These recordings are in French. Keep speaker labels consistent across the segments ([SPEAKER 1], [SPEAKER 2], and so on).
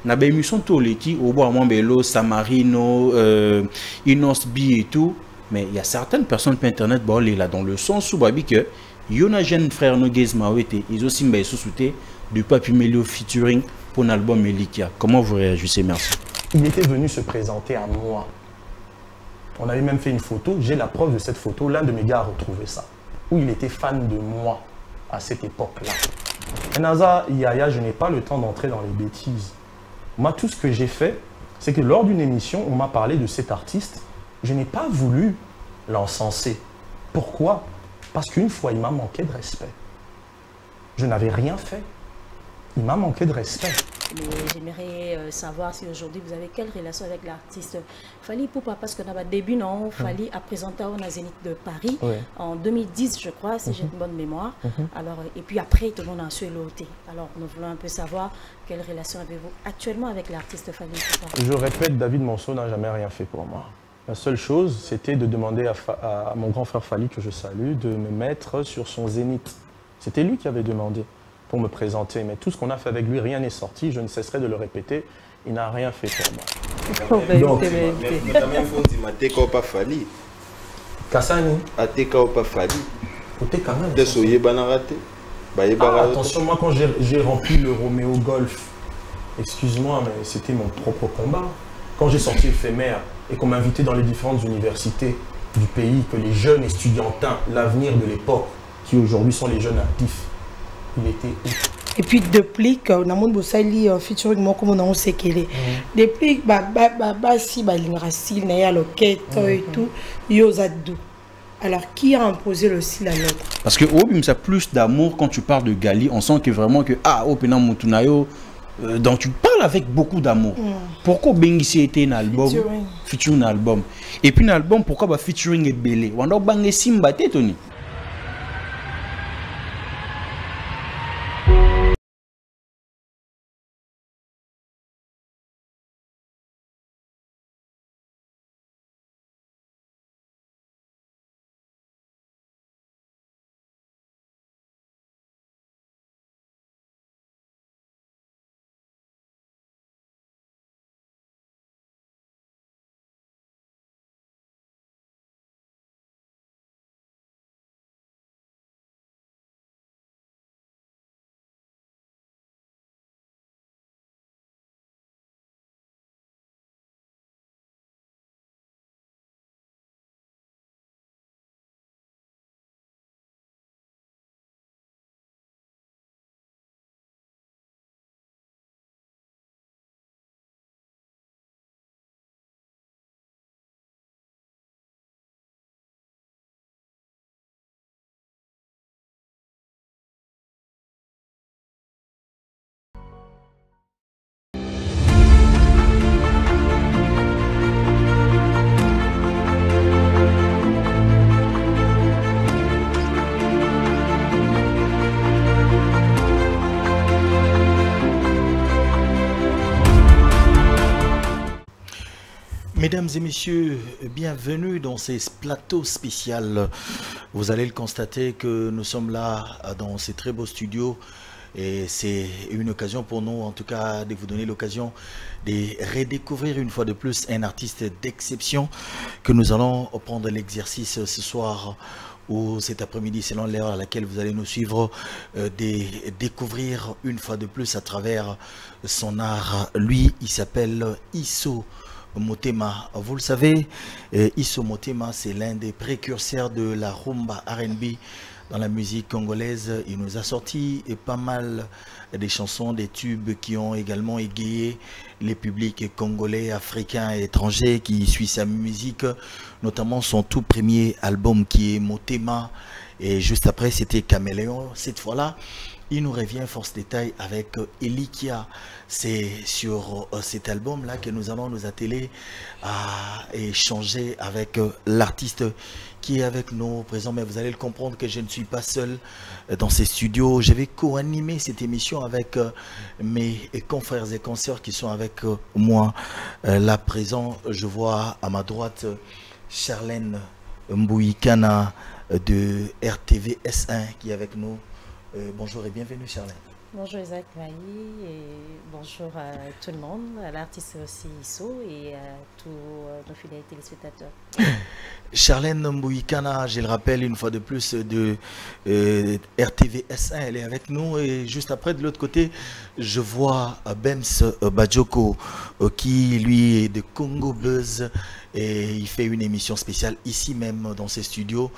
[SPEAKER 1] Na ba émission Toleki, au bois Mambelo, Samarino, Inosbi et tout. Mais il y a certaines personnes sur Internet, bon, là, dans le sens où Babi que Yona jeune frère Noguez Mawete, ils aussi m'ont sous-souté du Papi Melio featuring pour l'album Elikia. Comment vous réagissez? Merci.
[SPEAKER 2] Il était venu se présenter à moi. On avait même fait une photo. J'ai la preuve de cette photo. L'un de mes gars a retrouvé ça. Où il était fan de moi à cette époque-là. Naza, Yaya, je n'ai pas le temps d'entrer dans les bêtises. Moi, tout ce que j'ai fait, c'est que lors d'une émission, on m'a parlé de cet artiste. Je n'ai pas voulu l'encenser. Pourquoi? Parce qu'une fois, il m'a manqué de respect. Je n'avais rien fait. Il m'a manqué de respect.
[SPEAKER 3] J'aimerais savoir si aujourd'hui vous avez quelle relation avec l'artiste Fally Ipupa, parce que dans le début, non, Fally a présenté au Zénith de Paris en 2010, je crois, si j'ai une bonne mémoire. Alors, et puis après, tout le monde a su l'ôter. Alors, nous voulons un peu savoir quelle relation avez-vous actuellement avec l'artiste Fally Ipupa.
[SPEAKER 2] Je répète, David Monceau n'a jamais rien fait pour moi. La seule chose, c'était de demander à mon grand frère Fally, que je salue, de me mettre sur son Zénith. C'était lui qui avait demandé pour me présenter. Mais tout ce qu'on a fait avec lui, rien n'est sorti. Je ne cesserai de le répéter. Il n'a rien fait pour moi.
[SPEAKER 4] Donc, mais quand même, faut dire que Fally.
[SPEAKER 2] Kassani.
[SPEAKER 4] Ateka pas Fally.
[SPEAKER 2] Côté quand même.
[SPEAKER 4] De soyer banarate.
[SPEAKER 2] Attention, moi quand j'ai rempli le Roméo Golf, excuse-moi, mais c'était mon propre combat. Quand j'ai sorti Éphémère et qu'on m'invitait dans les différentes universités du pays, que les jeunes estudiantins, l'avenir de l'époque, qui aujourd'hui sont les jeunes actifs, il était où?
[SPEAKER 5] Et puis depuis que Namon Bossali featuring moi comme on sait qu'elle est depuis si l'ingracile n'a ya loquette et tout yozadou. Alors qui a imposé le style à l'autre?
[SPEAKER 1] Parce que Obim ça plus d'amour quand tu parles de Gali, on sent que vraiment que Opena Mutunayo donc tu parles avec beaucoup d'amour. Pourquoi Bengisi était un album featuring un album et puis un album pourquoi featuring est belé? Wanda Bangé Simba Tony. Mesdames et messieurs, bienvenue dans ces plateaux spéciaux. Vous allez le constater que nous sommes là dans ces très beaux studios et c'est une occasion pour nous en tout cas de vous donner l'occasion de redécouvrir une fois de plus un artiste d'exception que nous allons prendre l'exercice ce soir ou cet après-midi selon l'heure à laquelle vous allez nous suivre, de découvrir une fois de plus à travers son art. Lui, il s'appelle Isso Motema. Vous le savez, Isso Motema, c'est l'un des précurseurs de la rumba R&B dans la musique congolaise. Il nous a sorti pas mal des chansons, des tubes qui ont également égayé les publics congolais, africains et étrangers qui suivent sa musique, notamment son tout premier album qui est Motema. Et juste après, c'était Caméléon. Cette fois-là, il nous revient force détail avec Elikia. C'est sur cet album-là que nous allons nous atteler à échanger avec l'artiste qui est avec nous présent. Mais vous allez le comprendre que je ne suis pas seul dans ces studios. Je vais co-animer cette émission avec mes confrères et consoeurs qui sont avec moi là présent. Je vois à ma droite Charlène Mbouikana de RTV S1 qui est avec nous. Bonjour et bienvenue Charlène.
[SPEAKER 3] Bonjour Isaac Maï et bonjour à tout le monde, à l'artiste aussi Isso et à tous nos fidèles téléspectateurs.
[SPEAKER 1] Charlène Mbouikana, je le rappelle une fois de plus, de RTV S1, elle est avec nous. Et juste après, de l'autre côté, je vois Bems Bajoko qui, lui, est de Congo Buzz et il fait une émission spéciale ici même dans ses studios.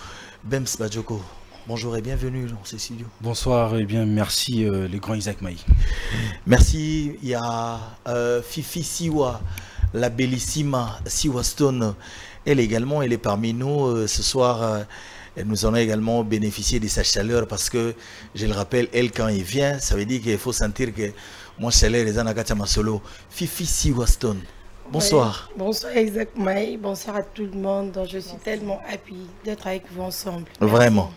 [SPEAKER 1] Bems Bajoko, bonjour et bienvenue dans ces studios.
[SPEAKER 6] Bonsoir et bien merci les grands Isaac Maï.
[SPEAKER 1] Merci, il y a Fifi Siwa, la bellissima Siwa Stone. Elle également, elle est parmi nous ce soir. Nous allons également bénéficier de sa chaleur parce que, je le rappelle, elle quand il vient, ça veut dire qu'il faut sentir que moi chaleur est en solo. Fifi Siwa Stone. Bonsoir.
[SPEAKER 5] Oui. Bonsoir Isaac Maï, bonsoir à tout le monde. Je suis tellement happy d'être avec vous ensemble. Merci.
[SPEAKER 1] Vraiment.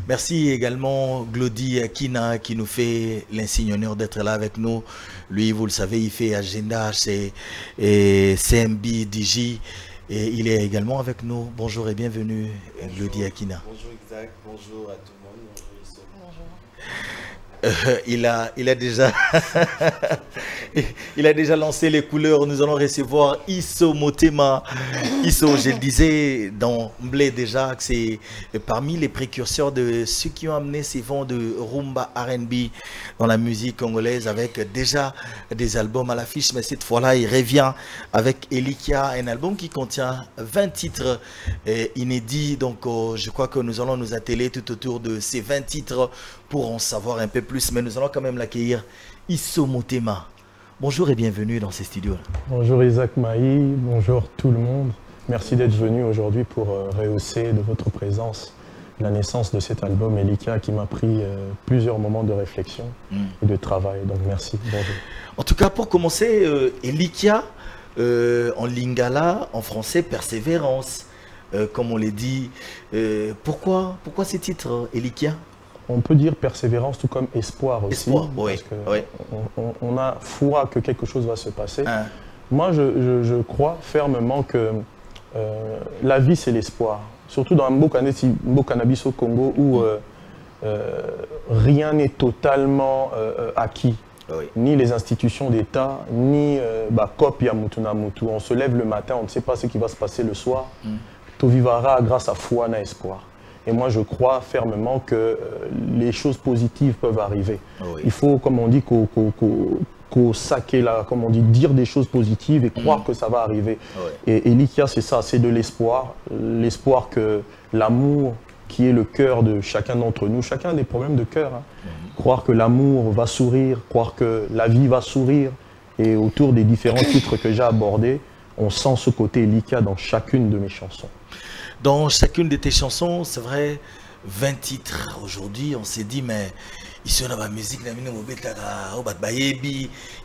[SPEAKER 1] Merci également Glody Akina qui nous fait l'insigne honneur d'être là avec nous. Lui, vous le savez, il fait agenda chez CMB DJ et il est également avec nous. Bonjour et bienvenue Glody Akina.
[SPEAKER 4] Bonjour Isaac, bonjour à tout le monde. Bonjour Isso.
[SPEAKER 1] Il a déjà il a déjà lancé les couleurs. Nous allons recevoir Isso Motema. Isso, je le disais d'emblée déjà que c'est parmi les précurseurs de ceux qui ont amené ces vents de rumba R&B dans la musique congolaise avec déjà des albums à l'affiche, mais cette fois-là il revient avec Elikia, un album qui contient 20 titres inédits. Donc je crois que nous allons nous atteler tout autour de ces 20 titres pour en savoir un peu plus, mais nous allons quand même l'accueillir. Isso Motema, bonjour et bienvenue dans ces studios.
[SPEAKER 2] Bonjour Isaac Maï, bonjour tout le monde. Merci d'être venu aujourd'hui pour rehausser de votre présence la naissance de cet album Elikia qui m'a pris plusieurs moments de réflexion et de travail. Donc merci, bonjour.
[SPEAKER 1] En tout cas, pour commencer, Elikia, en lingala, en français, persévérance, comme on l'a dit. Pourquoi ces titres, Elikia?
[SPEAKER 2] On peut dire persévérance tout comme espoir aussi.
[SPEAKER 1] Espoir, oui.
[SPEAKER 2] Parce que on a foi que quelque chose va se passer. Moi, je crois fermement que la vie, c'est l'espoir. Surtout dans un cannabis au Congo où rien n'est totalement acquis. Ni les institutions d'État, ni COP Yamutu Namutu. On se lève le matin, on ne sait pas ce qui va se passer le soir. Tout vivra grâce à foi et espoir. Et moi, je crois fermement que les choses positives peuvent arriver. Il faut, comme on dit, comme on dit, dire des choses positives et croire que ça va arriver. Et Elikia, c'est ça, c'est de l'espoir. L'espoir que l'amour, qui est le cœur de chacun d'entre nous, chacun a des problèmes de cœur. Croire que l'amour va sourire, croire que la vie va sourire. Et autour des différents titres que j'ai abordés, on sent ce côté Elikia dans chacune de mes chansons.
[SPEAKER 1] Dans chacune de tes chansons, c'est vrai, 20 titres. Aujourd'hui, on s'est dit, mais ici on a la musique, il y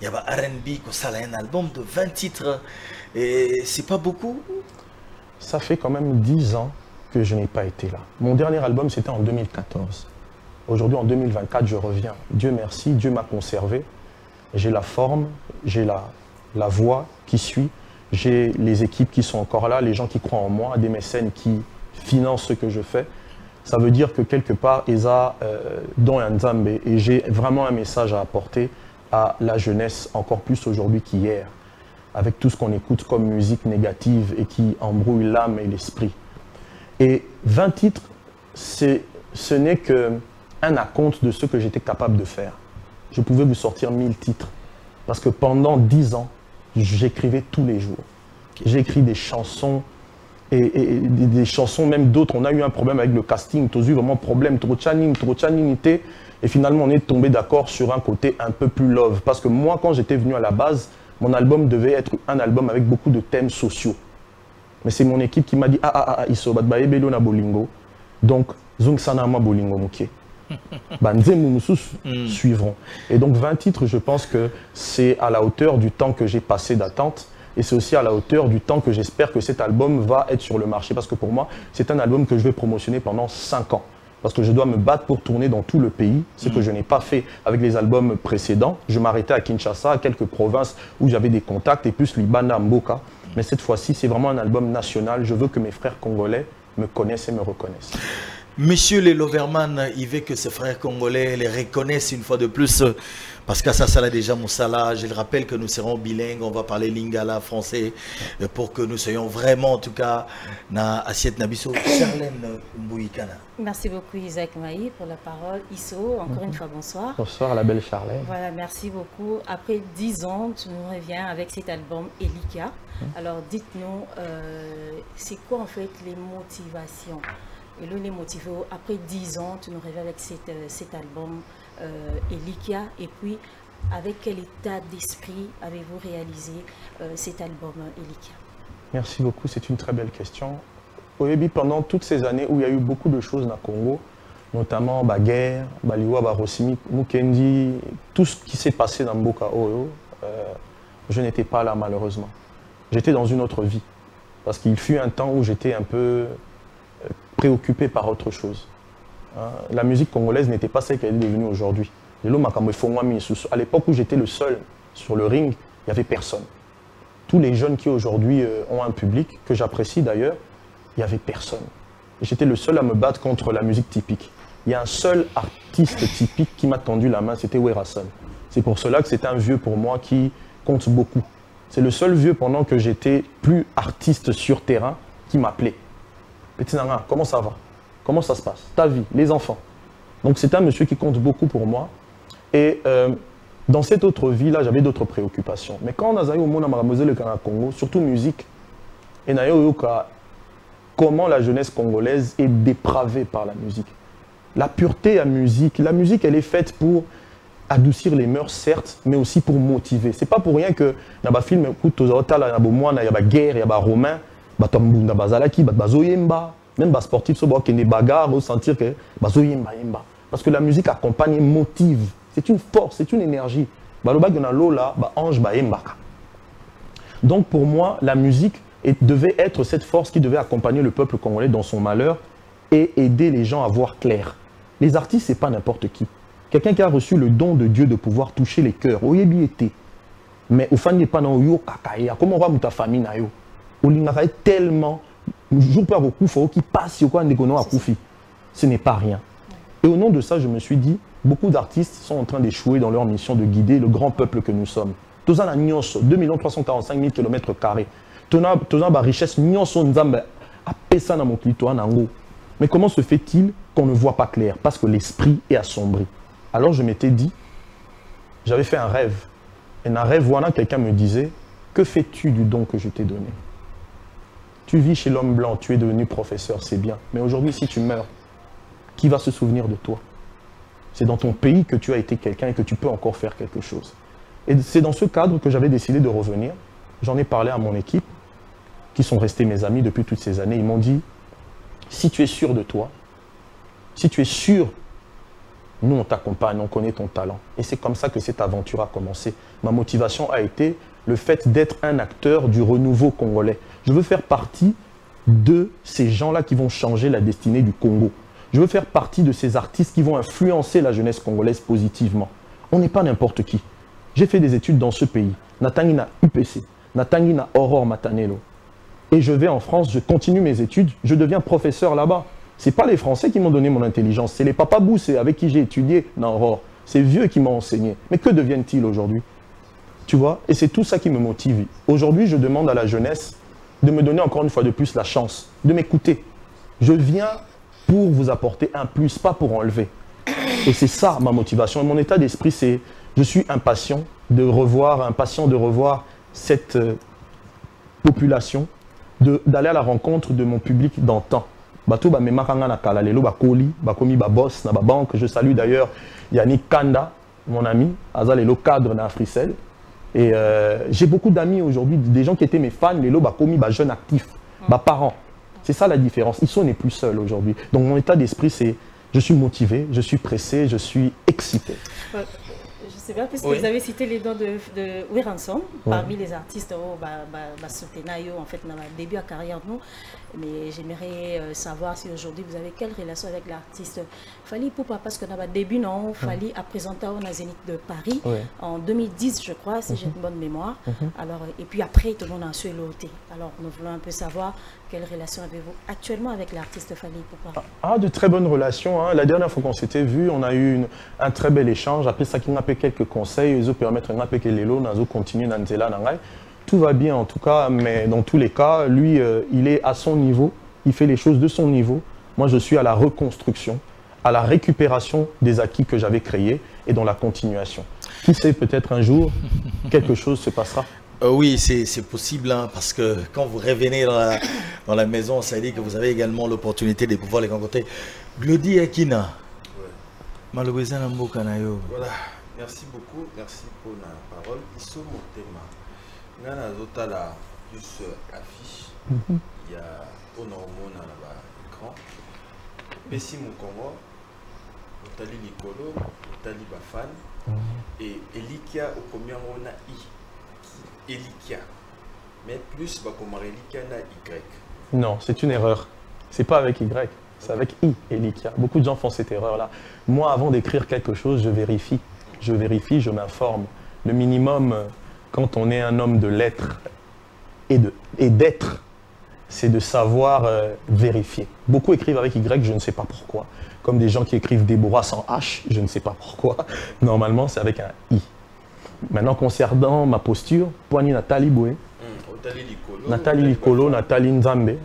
[SPEAKER 1] a R&B, un album de 20 titres. Et c'est pas beaucoup?
[SPEAKER 2] Ça fait quand même 10 ans que je n'ai pas été là. Mon dernier album, c'était en 2014. Aujourd'hui, en 2024, je reviens. Dieu merci, Dieu m'a conservé. J'ai la forme, j'ai la voix qui suit. J'ai les équipes qui sont encore là, les gens qui croient en moi, des mécènes qui financent ce que je fais. Ça veut dire que quelque part, Eza, Don et Nzambe, et j'ai vraiment un message à apporter à la jeunesse, encore plus aujourd'hui qu'hier, avec tout ce qu'on écoute comme musique négative et qui embrouille l'âme et l'esprit. Et 20 titres, ce n'est qu'un acompte de ce que j'étais capable de faire. Je pouvais vous sortir 1000 titres, parce que pendant 10 ans, j'écrivais tous les jours. J'ai écrit des chansons et des chansons, même d'autres. On a eu un problème avec le casting. Tu as eu vraiment problème, trop chaninité. Et finalement, on est tombé d'accord sur un côté un peu plus love. Parce que moi, quand j'étais venu à la base, mon album devait être un album avec beaucoup de thèmes sociaux. Mais c'est mon équipe qui m'a dit Isso batbaye belo na bolingo. Donc, zong sana ma bolingo mukie. Suivront. Et donc 20 titres, je pense que c'est à la hauteur du temps que j'ai passé d'attente et c'est aussi à la hauteur du temps que j'espère que cet album va être sur le marché parce que pour moi, c'est un album que je vais promotionner pendant 5 ans. Parce que je dois me battre pour tourner dans tout le pays, ce que je n'ai pas fait avec les albums précédents. Je m'arrêtais à Kinshasa, à quelques provinces où j'avais des contacts et plus Libana, Mboka. Mais cette fois-ci, c'est vraiment un album national. Je veux que mes frères congolais me connaissent et me reconnaissent.
[SPEAKER 1] Monsieur les Loverman, il veut que ses frères congolais les reconnaissent une fois de plus. Parce qu'à ça, ça déjà Moussala. Je le rappelle que nous serons bilingues, on va parler lingala, français, pour que nous soyons vraiment, en tout cas, na assiette Nabiso. Charlène Mbouikana.
[SPEAKER 3] Merci beaucoup Isaac Maï pour la parole. Iso, encore une fois, bonsoir.
[SPEAKER 2] Bonsoir la belle Charlène.
[SPEAKER 3] Voilà, merci beaucoup. Après 10 ans, tu nous reviens avec cet album Elika. Alors dites-nous, c'est quoi en fait les motivations? Et là, les motivés, après 10 ans, tu nous reviens avec cet album Elika. Et puis, avec quel état d'esprit avez-vous réalisé cet album Elika?
[SPEAKER 2] Merci beaucoup, c'est une très belle question. Pendant toutes ces années où il y a eu beaucoup de choses dans le Congo, notamment la guerre, Baliwa, Barosimi, Mukendi, tout ce qui s'est passé dans Mboka Oyo, je n'étais pas là malheureusement. J'étais dans une autre vie. Parce qu'il fut un temps où j'étais un peu préoccupé par autre chose. La musique congolaise n'était pas celle qu'elle est devenue aujourd'hui. À l'époque où j'étais le seul sur le ring, il n'y avait personne. Tous les jeunes qui aujourd'hui ont un public, que j'apprécie d'ailleurs, il n'y avait personne. J'étais le seul à me battre contre la musique typique. Il y a un seul artiste typique qui m'a tendu la main, c'était Werason. C'est pour cela que c'est un vieux pour moi qui compte beaucoup. C'est le seul vieux pendant que j'étais plus artiste sur terrain qui m'appelait. Petit Nanga, comment ça va? Comment ça se passe? Ta vie, les enfants. Donc c'est un monsieur qui compte beaucoup pour moi. Et dans cette autre vie-là, j'avais d'autres préoccupations. Mais quand on a eu au monde à le Congo, surtout musique, et comment la jeunesse congolaise est dépravée par la musique. La pureté à musique, la musique elle est faite pour adoucir les mœurs certes, mais aussi pour motiver. C'est pas pour rien que dans les films, il y a la guerre, il y a les romains, même les sportifs sont des bagarres, sentir que parce que la musique accompagne et motive. C'est une force, c'est une énergie. Donc pour moi, la musique devait être cette force qui devait accompagner le peuple congolais dans son malheur et aider les gens à voir clair. Les artistes, c'est pas n'importe qui. Quelqu'un qui a reçu le don de Dieu de pouvoir toucher les cœurs. Mais au fan pas dans yo kakaya. Comment va ta famille na yo? Olingaka tellement jour par coup faut qui passe au quoi ndekono a koufi. Ce n'est pas rien. Et au nom de ça, je me suis dit, beaucoup d'artistes sont en train d'échouer dans leur mission de guider le grand peuple que nous sommes. Toza na nyonso 2 345 000 km². Toza ba richesse nyonso nzambe apesa na moklito nango. Mais comment se fait-il qu'on ne voit pas clair? Parce que l'esprit est assombri. Alors je m'étais dit, j'avais fait un rêve. Et dans un rêve, voilà, quelqu'un me disait, que fais-tu du don que je t'ai donné? Tu vis chez l'homme blanc, tu es devenu professeur, c'est bien. Mais aujourd'hui, si tu meurs, qui va se souvenir de toi? C'est dans ton pays que tu as été quelqu'un et que tu peux encore faire quelque chose. Et c'est dans ce cadre que j'avais décidé de revenir. J'en ai parlé à mon équipe, qui sont restés mes amis depuis toutes ces années. Ils m'ont dit, si tu es sûr de toi, si tu es sûr, nous on t'accompagne, on connaît ton talent. Et c'est comme ça que cette aventure a commencé. Ma motivation a été le fait d'être un acteur du renouveau congolais. Je veux faire partie de ces gens-là qui vont changer la destinée du Congo. Je veux faire partie de ces artistes qui vont influencer la jeunesse congolaise positivement. On n'est pas n'importe qui. J'ai fait des études dans ce pays. Natangina UPC, Natangina Aurore Matanelo. Et je vais en France, je continue mes études, je deviens professeur là-bas. Ce n'est pas les Français qui m'ont donné mon intelligence, c'est les papas Boussé avec qui j'ai étudié dans Aurore. C'est vieux qui m'ont enseigné. Mais que deviennent-ils aujourd'hui? Tu vois? Et c'est tout ça qui me motive. Aujourd'hui, je demande à la jeunesse de me donner encore une fois de plus la chance, de m'écouter. Je viens pour vous apporter un plus, pas pour enlever. Et c'est ça ma motivation. Et mon état d'esprit, c'est je suis impatient de revoir cette population, d'aller à la rencontre de mon public d'antan. Je salue d'ailleurs Yannick Kanda, mon ami, Azalelo cadre dans Frissel. Et j'ai beaucoup d'amis aujourd'hui, des gens qui étaient mes fans, les bakomi, jeunes actifs, parents. C'est ça la différence. Ils sont les plus seuls aujourd'hui. Donc mon état d'esprit, c'est je suis motivé, je suis pressé, je suis excité.
[SPEAKER 3] Je ne c'est bien, puisque vous avez cité les noms de Weranson, parmi les artistes Sotenayo, en fait, dans le début de carrière, nous. Mais j'aimerais savoir si aujourd'hui vous avez quelle relation avec l'artiste Fally Ipupa, parce que dans le début, non, Fally a présenté au Zénith de Paris en 2010, je crois, si j'ai une bonne mémoire. Alors, et puis après, tout le monde a su l'ôter. Alors, nous voulons un peu savoir quelle relation avez-vous actuellement avec l'artiste Fally Ipupa.
[SPEAKER 2] Ah, de très bonnes relations. Hein. La dernière fois qu'on s'était vu, on a eu un très bel échange. Après ça, il m'a fait quelques conseils. Ils ont permis de l'élo, de continuer dans Nzela. Tout va bien en tout cas, mais dans tous les cas, lui, il est à son niveau. Il fait les choses de son niveau. Moi, je suis à la reconstruction, à la récupération des acquis que j'avais créés et dans la continuation. Qui sait, peut-être un jour, quelque chose se passera.
[SPEAKER 1] Oui, c'est possible, hein, parce que quand vous revenez dans la maison, ça veut dire que vous avez également l'opportunité de pouvoir les rencontrer. Glody Akina.
[SPEAKER 4] Voilà, merci beaucoup, merci pour la parole. Ils sont mon thème. Il y a la plus affiche, il y a un hormone à l'écran. Pessi Mukongo, Otali Nicolo, Otali Bafan, et Elikia au combien on a I. Elikia. Mais plus, comme Elikia na Y.
[SPEAKER 2] Non, c'est une erreur. C'est pas avec Y, c'est avec I, Elikia. Beaucoup de gens font cette erreur-là. Moi, avant d'écrire quelque chose, je vérifie. Je vérifie, je m'informe. Le minimum, quand on est un homme de lettres et d'être, c'est de savoir vérifier. Beaucoup écrivent avec Y, je ne sais pas pourquoi. Comme des gens qui écrivent Déborah sans H, je ne sais pas pourquoi. Normalement, c'est avec un I. Maintenant, concernant ma posture, Poigny Nathalie Boué, Nathalie Licolo, Nathalie Nzambe,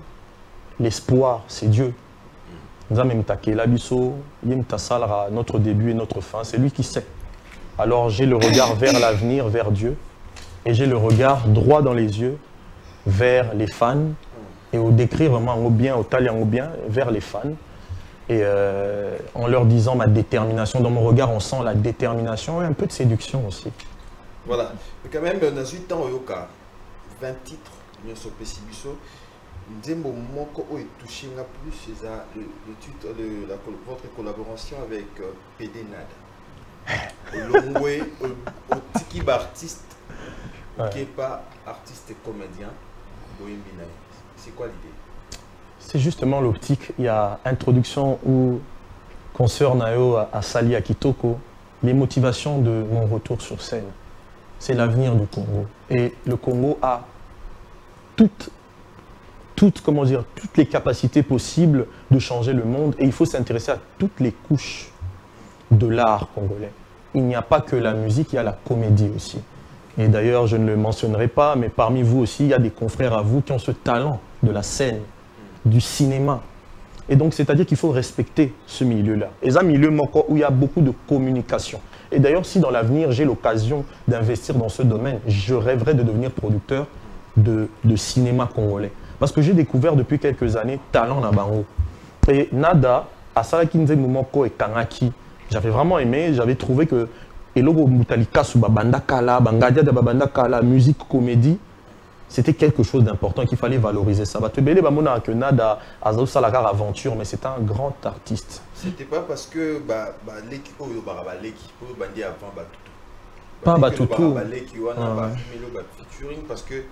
[SPEAKER 2] l'espoir, c'est Dieu. Nzambe Mtakela Biso, Yemtasalra, notre début et notre fin, c'est lui qui sait. Alors j'ai le regard vers l'avenir, vers Dieu, et j'ai le regard droit dans les yeux vers les fans, et au décrire vraiment au bien, au talent au bien, vers les fans, et en leur disant ma détermination. Dans mon regard, on sent la détermination et un peu de séduction aussi.
[SPEAKER 4] Voilà, mais quand même, on a 8 ans au Yoka, 20 titres, bien sûr, Pessibiso. Nzembo Moko est touché plus, c'est votre collaboration avec PD Nada. Longwe, au tiki artiste, qui n'est pas artiste et comédien, c'est quoi l'idée?
[SPEAKER 2] C'est justement l'optique. Il y a introduction où Consoeur Nayo a sali à Kitoko, les motivations de mon retour sur scène. C'est l'avenir du Congo. Et le Congo a toutes les capacités possibles de changer le monde. Et il faut s'intéresser à toutes les couches de l'art congolais. Il n'y a pas que la musique, il y a la comédie aussi. Et d'ailleurs, je ne le mentionnerai pas, mais parmi vous aussi, il y a des confrères à vous qui ont ce talent de la scène, du cinéma. Et donc, c'est-à-dire qu'il faut respecter ce milieu-là. Et c'est un milieu où il y a beaucoup de communication. Et d'ailleurs, si dans l'avenir, j'ai l'occasion d'investir dans ce domaine, je rêverais de devenir producteur de cinéma congolais. Parce que j'ai découvert depuis quelques années talent na bango. Et Nada, à Salakinze Mumoko et Kanaki, j'avais vraiment aimé, j'avais trouvé que Elogo Mutalika sous Babanda Kala, Bangadia de Babanda Kala, musique, comédie, c'était quelque chose d'important qu'il fallait valoriser ça. Batebele Bamona que Nada Azao Salakar aventure, mais c'est un grand artiste.
[SPEAKER 4] C'était pas parce que l'équipe bandi avant Batutu.
[SPEAKER 2] Pas Batutu.
[SPEAKER 4] Parce que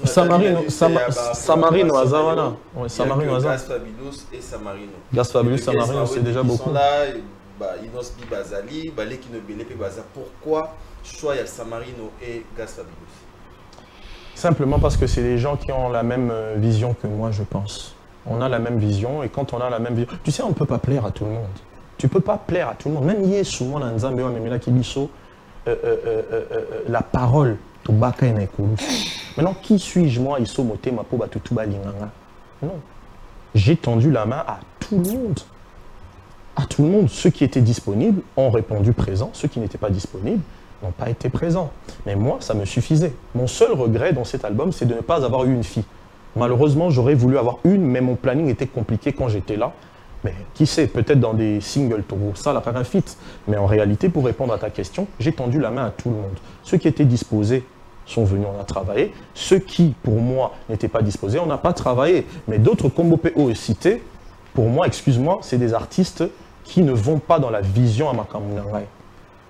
[SPEAKER 2] Samarino Azawana. Samarino Azawana.
[SPEAKER 4] Gas Fabulous et Samarino.
[SPEAKER 2] Gas Fabulous, Samarino, c'est déjà beaucoup.
[SPEAKER 4] Inos Bazali, pourquoi choisir Samarino et Gas Fabulous?
[SPEAKER 2] Simplement parce que c'est des gens qui ont la même vision que moi, je pense. On a la même vision, et quand on a la même vision... Tu sais, on ne peut pas plaire à tout le monde. Tu ne peux pas plaire à tout le monde. Même Yeshua, la parole, maintenant, qui suis-je, moi, non. J'ai tendu la main à tout le monde. À tout le monde. Ceux qui étaient disponibles ont répondu présent. Ceux qui n'étaient pas disponibles n'ont pas été présents. Mais moi, ça me suffisait. Mon seul regret dans cet album, c'est de ne pas avoir eu une fille. Malheureusement, j'aurais voulu avoir une, mais mon planning était compliqué quand j'étais là. Mais qui sait, peut-être dans des singles, ça, la faire un feat. Mais en réalité, pour répondre à ta question, j'ai tendu la main à tout le monde. Ceux qui étaient disposés sont venus, on a travaillé. Ceux qui, pour moi, n'étaient pas disposés, on n'a pas travaillé. Mais d'autres, comme OPO cités, pour moi, excuse-moi, c'est des artistes qui ne vont pas dans la vision à Makamunangai.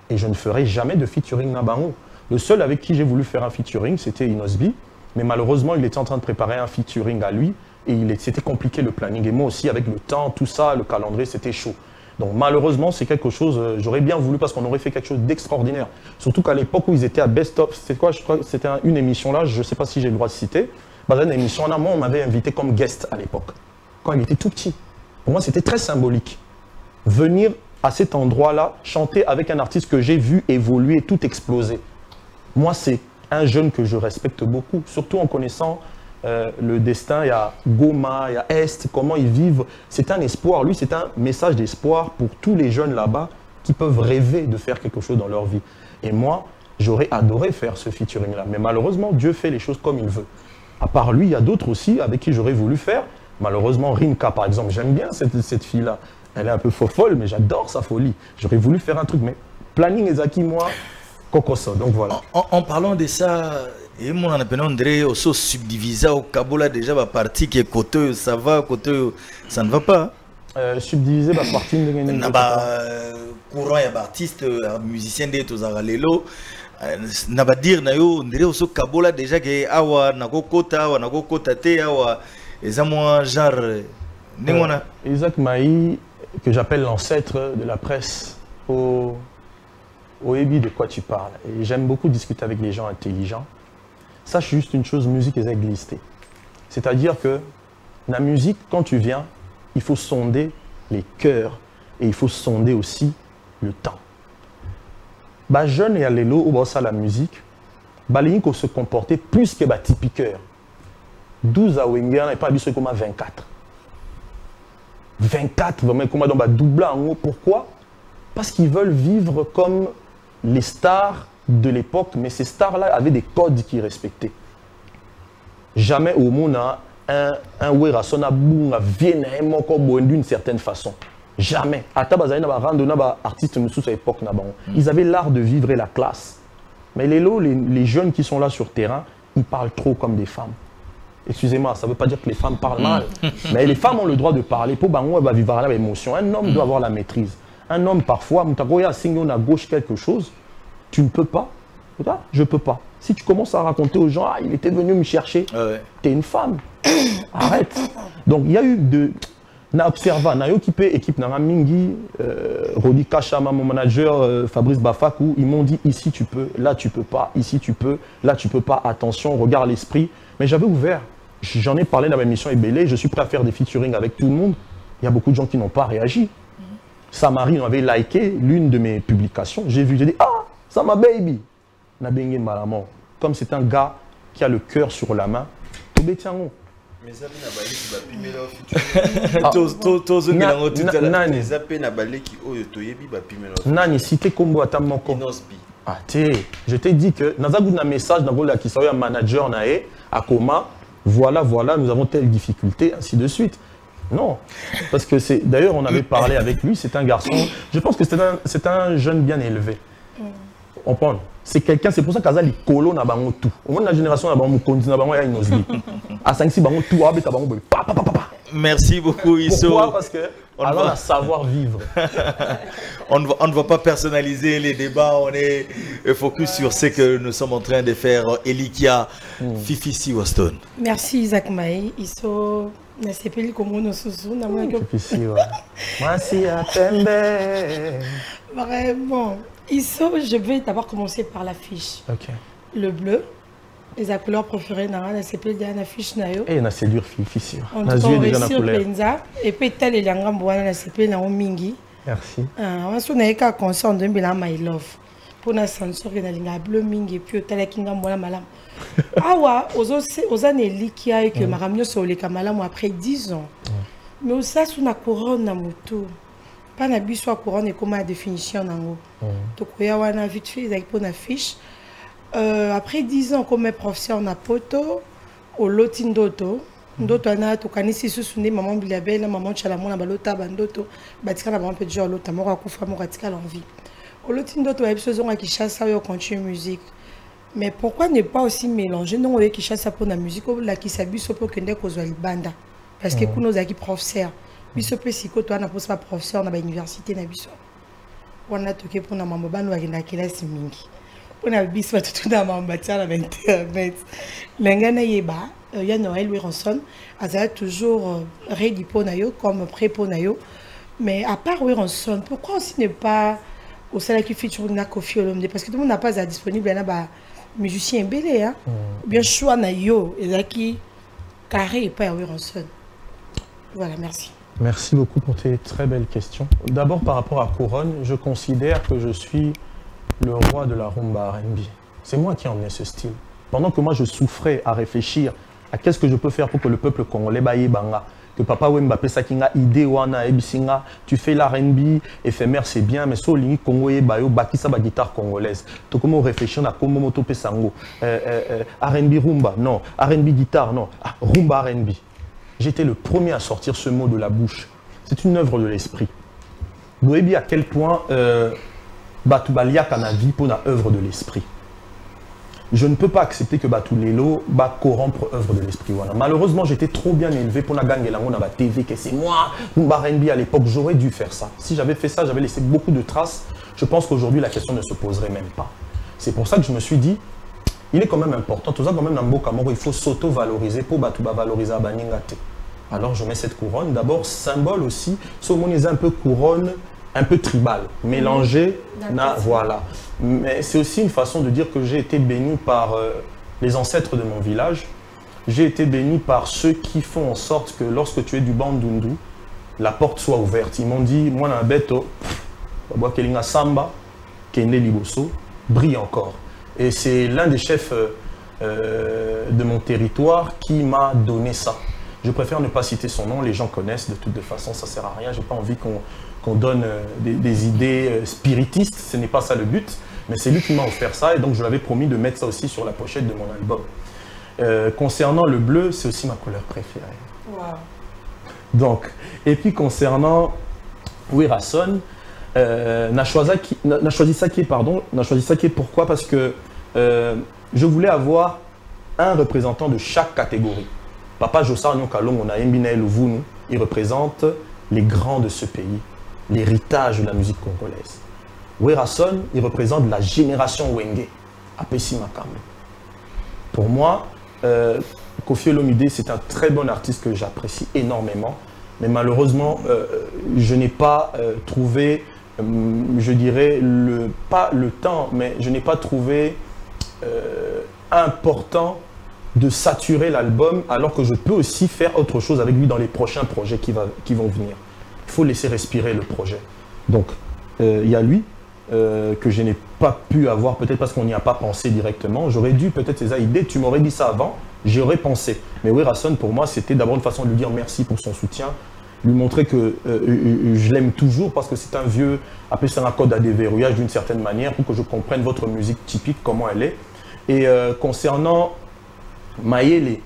[SPEAKER 2] Et je ne ferai jamais de featuring Nabango. Le seul avec qui j'ai voulu faire un featuring, c'était Inosbi. Mais malheureusement, il était en train de préparer un featuring à lui. Et c'était compliqué le planning. Et moi aussi, avec le temps, tout ça, le calendrier, c'était chaud. Donc malheureusement, c'est quelque chose, j'aurais bien voulu parce qu'on aurait fait quelque chose d'extraordinaire. Surtout qu'à l'époque où ils étaient à Best of, c'était quoi? Je crois que c'était une émission là, je ne sais pas si j'ai le droit de citer. Dans une émission là, moi, on m'avait invité comme guest à l'époque, quand il était tout petit. Pour moi, c'était très symbolique. Venir à cet endroit-là, chanter avec un artiste que j'ai vu évoluer, tout exploser. Moi, c'est un jeune que je respecte beaucoup, surtout en connaissant le destin. Il y a Goma, il y a Est, comment ils vivent. C'est un espoir. Lui, c'est un message d'espoir pour tous les jeunes là-bas qui peuvent rêver de faire quelque chose dans leur vie. Et moi, j'aurais adoré faire ce featuring-là. Mais malheureusement, Dieu fait les choses comme il veut. À part lui, il y a d'autres aussi avec qui j'aurais voulu faire. Malheureusement, Rinka, par exemple, j'aime bien cette fille-là. Elle est un peu folle, mais j'adore sa folie. J'aurais voulu faire un truc, mais planning Ezaki, moi, Kokoso. Donc voilà.
[SPEAKER 1] En parlant de ça, et moi, on a André, aussi subdivisé au Kabola, déjà, ma partie qui est côté, ça va, côté, ça ne va pas.
[SPEAKER 2] Subdivisé, ma partie,
[SPEAKER 1] courant, il y a artiste, musicien de Tozaralelo. Na ba dire na yo ndire oso Kabola déjà que awa nako kota te awa ezamwa genre ningona
[SPEAKER 2] Isaac Maï que j'appelle l'ancêtre de la presse au Ebi de quoi tu parles, et j'aime beaucoup discuter avec les gens intelligents. Sache juste une chose, musique est glissée. C'est-à-dire que la musique, quand tu viens, il faut sonder les cœurs et il faut sonder aussi le temps. Bah jeune et à l'élo ou ça la musique, bah les gens se comporter plus que bah typiqueur. 12 à Wenger et pas du comme à 24. 24 vraiment comme dans bah double en haut. Pourquoi? Parce qu'ils veulent vivre comme les stars de l'époque, mais ces stars-là avaient des codes qu'ils respectaient. Jamais au monde un Werason a boum vienne d'une certaine façon. Jamais. Ils avaient l'art de vivre et la classe. Mais les jeunes qui sont là sur terrain, ils parlent trop comme des femmes. Excusez-moi, ça ne veut pas dire que les femmes parlent mal. Mais les femmes ont le droit de parler. Pour vivre à l'émotion. Un homme doit avoir la maîtrise. Un homme, parfois, à gauche quelque chose, tu ne peux pas. Je ne peux pas. Si tu commences à raconter aux gens, ah, il était venu me chercher, tu es une femme. Arrête. Donc, il y a eu de... Na observa, na occupé équipe na mingi, Rodi Kachama, mon manager, Fabrice Bafakou, ils m'ont dit ici tu peux, là tu peux pas, ici tu peux, là tu peux pas, attention, regarde l'esprit. Mais j'avais ouvert, j'en ai parlé dans ma mission Ebélé, je suis prêt à faire des featuring avec tout le monde. Il y a beaucoup de gens qui n'ont pas réagi. Samari avait liké l'une de mes publications, j'ai vu, j'ai dit ah, Sama baby, na bengue malamon. Comme c'est un gars qui a le cœur sur la main, Tobé Tiango.
[SPEAKER 4] Mais ça n'a pas
[SPEAKER 2] Nani cité combo à Tamoko. Ah je t'ai dit que dans un message dans le qui soit un manager nae à Koma, voilà nous avons telle difficulté, ainsi de suite. Non, parce que c'est d'ailleurs on avait parlé avec lui, c'est un garçon, je pense que c'est un jeune bien élevé. On prend. C'est quelqu'un, c'est pour ça qu'Azali Kolo n'a pas tout. Au moins la génération n'a pas tout. À 5-6 bango tout,
[SPEAKER 1] merci beaucoup Isso.
[SPEAKER 2] Pourquoi? Parce que on va savoir vivre.
[SPEAKER 1] On ne va pas personnaliser les débats, on est focus sur ce que nous sommes en train de faire. Elikia, Fifi Siwaston.
[SPEAKER 5] Merci Isaac Maï. Isso, na sepeli comme nous sous na moi que.
[SPEAKER 2] Fifi merci à Tembe.
[SPEAKER 5] Vraiment. Isso, je vais d'abord commencer par l'affiche.
[SPEAKER 2] Ok.
[SPEAKER 5] Le bleu. Les couleurs préférées dans la CP de l'affiche nayo.
[SPEAKER 2] Et na séduire Fifi.
[SPEAKER 5] On a déjà couleur. Et puis tel les langues bois na CP na mingi.
[SPEAKER 2] Merci.
[SPEAKER 5] On se n'a qu'à concert de Bila My Love. Pour na sensor na linga bleu mingi puis tel kinga bois malam. Awa aux années likia et que maramio sur les kamalam après 10 ans. Mais au ça sous na couronne na moto. Pas na biso couronne et comment la définition nango. Donc il y a wana vite fait avec pour na fiche. Après 10 ans comme professeur na poto au lotindoto ndoto ana to kanisi susune maman bilabel maman chalamona balota bandoto batika na maman pe jo lota moko akufa moko atika l'envie au lotindoto ya biso zonga Kinshasa yo continue musique. Mais pourquoi ne pas aussi mélanger non avec Kinshasa pour la musique ou la qui s'abuse pour que ndeko zo libanda parce que kuno zaki professeur biso pe siko to na pas professeur na ba université na biso on a toqué pour na maman ban wagina kelasi mingi on a biswa tout na maman tia na internet lengana yeba ya Noël Wironson azala toujours ready pour nayo comme prêt pour nayo mais à part Wironson pourquoi aussi ne pas au salaire qui feature na Koffi Olomide parce que tout le monde n'a pas disponible là bas musicien belé hein bien choix nayo ezaki carré et pas Wironson. Voilà, merci.
[SPEAKER 2] Merci beaucoup pour tes très belles questions. D'abord, par rapport à Couronne, je considère que je suis le roi de la rumba R&B. C'est moi qui ai emmené ce style. Pendant que moi, je souffrais à réfléchir à qu'est-ce que je peux faire pour que le peuple congolais baye banga, que Papa Wemba Pesakinga, idée wana, ebisinga, tu fais l'R&B, éphémère, c'est bien, mais so lingi Congoye bayo, bakisa ba guitare congolaise. To comment réfléchir na Komo Moto Pesango, R&B rumba, non, R&B guitare, non, rumba R&B. J'étais le premier à sortir ce mot de la bouche. C'est une œuvre de l'esprit. Vous voyez bien à quel point Batubalia Kanavi pour la œuvre de l'esprit. Je ne peux pas accepter que Batulelo va corrompre œuvre de l'esprit. Voilà. Malheureusement, j'étais trop bien élevé pour la gang et la TV, que c'est moi, R&B à l'époque, j'aurais dû faire ça. Si j'avais fait ça, j'avais laissé beaucoup de traces. Je pense qu'aujourd'hui, la question ne se poserait même pas. C'est pour ça que je me suis dit, il est quand même important, tout ça quand même dans Mboka Moro, il faut s'auto-valoriser pour valoriser à Baningate. Alors je mets cette couronne, d'abord symbole aussi, c'est un peu couronne, un peu tribal, mélangé, voilà. Mais c'est aussi une façon de dire que j'ai été béni par les ancêtres de mon village, j'ai été béni par ceux qui font en sorte que lorsque tu es du Bandundu, la porte soit ouverte. Ils m'ont dit, moi na beto, Kelinga Samba, Kende Liboso, brille encore. Et c'est l'un des chefs de mon territoire qui m'a donné ça. Je préfère ne pas citer son nom, les gens connaissent, de toutes les façons, ça ne sert à rien. Je n'ai pas envie qu'on donne des idées spiritistes, ce n'est pas ça le but. Mais c'est lui qui m'a offert ça et donc je lui avais promis de mettre ça aussi sur la pochette de mon album. Concernant le bleu, c'est aussi ma couleur préférée.
[SPEAKER 5] Wow.
[SPEAKER 2] Donc, et puis concernant Werason, n'a choisi ça qui est pourquoi? Parce que je voulais avoir un représentant de chaque catégorie. Papa Jossar Nyokalong, on a Mbina Louvounou, il représente les grands de ce pays, l'héritage de la musique congolaise. Werason, il représente la génération Wenge, à Pessi Makambo. Pour moi, Koffi Olomide, c'est un très bon artiste que j'apprécie énormément, mais malheureusement, je n'ai pas trouvé, je dirais, pas le temps, mais je n'ai pas trouvé important de saturer l'album alors que je peux aussi faire autre chose avec lui dans les prochains projets qui vont venir. Il faut laisser respirer le projet. Donc, il y a lui que je n'ai pas pu avoir, peut-être parce qu'on n'y a pas pensé directement. J'aurais dû peut-être ces idées, tu m'aurais dit ça avant, j'y aurais pensé. Mais Werason, pour moi, c'était d'abord une façon de lui dire merci pour son soutien, lui montrer que je l'aime toujours parce que c'est un vieux, appelé ça un code à déverrouillage d'une certaine manière pour que je comprenne votre musique typique, comment elle est. Et concernant Mayele,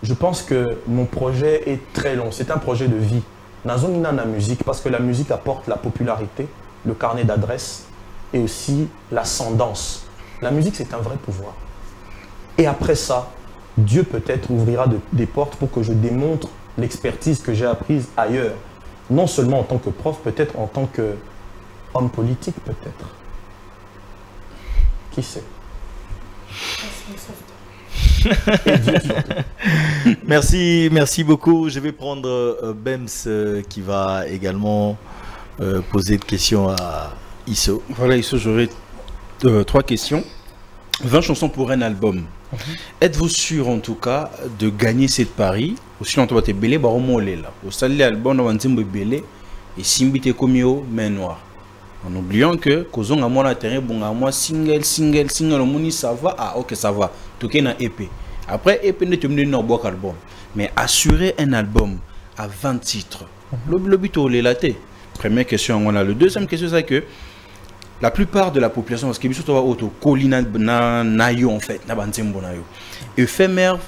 [SPEAKER 2] je pense que mon projet est très long, c'est un projet de vie. Nazonina na musique parce que la musique apporte la popularité, le carnet d'adresse et aussi l'ascendance. La musique, c'est un vrai pouvoir. Et après ça, Dieu peut-être ouvrira des portes pour que je démontre l'expertise que j'ai apprise ailleurs. Non seulement en tant que prof, peut-être en tant qu'homme politique, peut-être. Qui sait?
[SPEAKER 1] Merci beaucoup. Je vais prendre Bems qui va également poser une question à Isso.
[SPEAKER 6] Voilà, Isso, j'aurais 3 questions. 20 chansons pour un album. Êtes-vous sûr en tout cas de gagner cette pari? Aussi on va te belé ba romolé là. Au salé album on va belé et simbité komio main noire. En oubliant que kozong a moi terrain bon à moi single au moni ça va, ah OK ça va. Tout est na EP. Après EP ne te mener dans album. Mais assurer un album à 20 titres. Le but au laté. Première question on a le deuxième question c'est que la plupart de la population, parce que surtout auto colina nayo en fait, na bantembo nayo. Éphémère,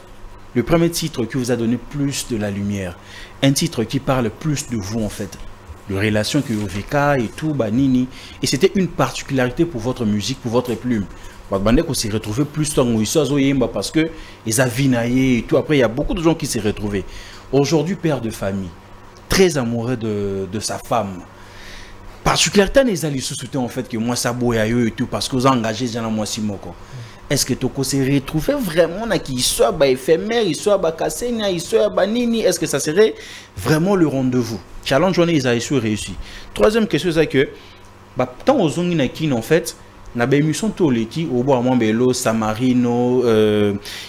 [SPEAKER 6] le premier titre qui vous a donné plus de la lumière, un titre qui parle plus de vous en fait, de relations que vous véca et tout banini, et c'était une particularité pour votre musique, pour votre plume. Qu'on s'est retrouvé plus parce que les avinaillés et tout. Après, il y a beaucoup de gens qui s'est retrouvés. Aujourd'hui, père de famille, très amoureux de sa femme. particularité les alliés sous-soutenir en fait que moi ça boit et tout parce que vous engagez dans moi si moko. Est-ce que tu se retrouver vraiment dans qui soit éphémère, soit cassé, soit nini, est-ce que ça serait vraiment le rendez-vous? Challenge on les a réussi. Troisième question c'est que tant aux ongi en fait na ba émission to leki au bois Mambelo, Samarino,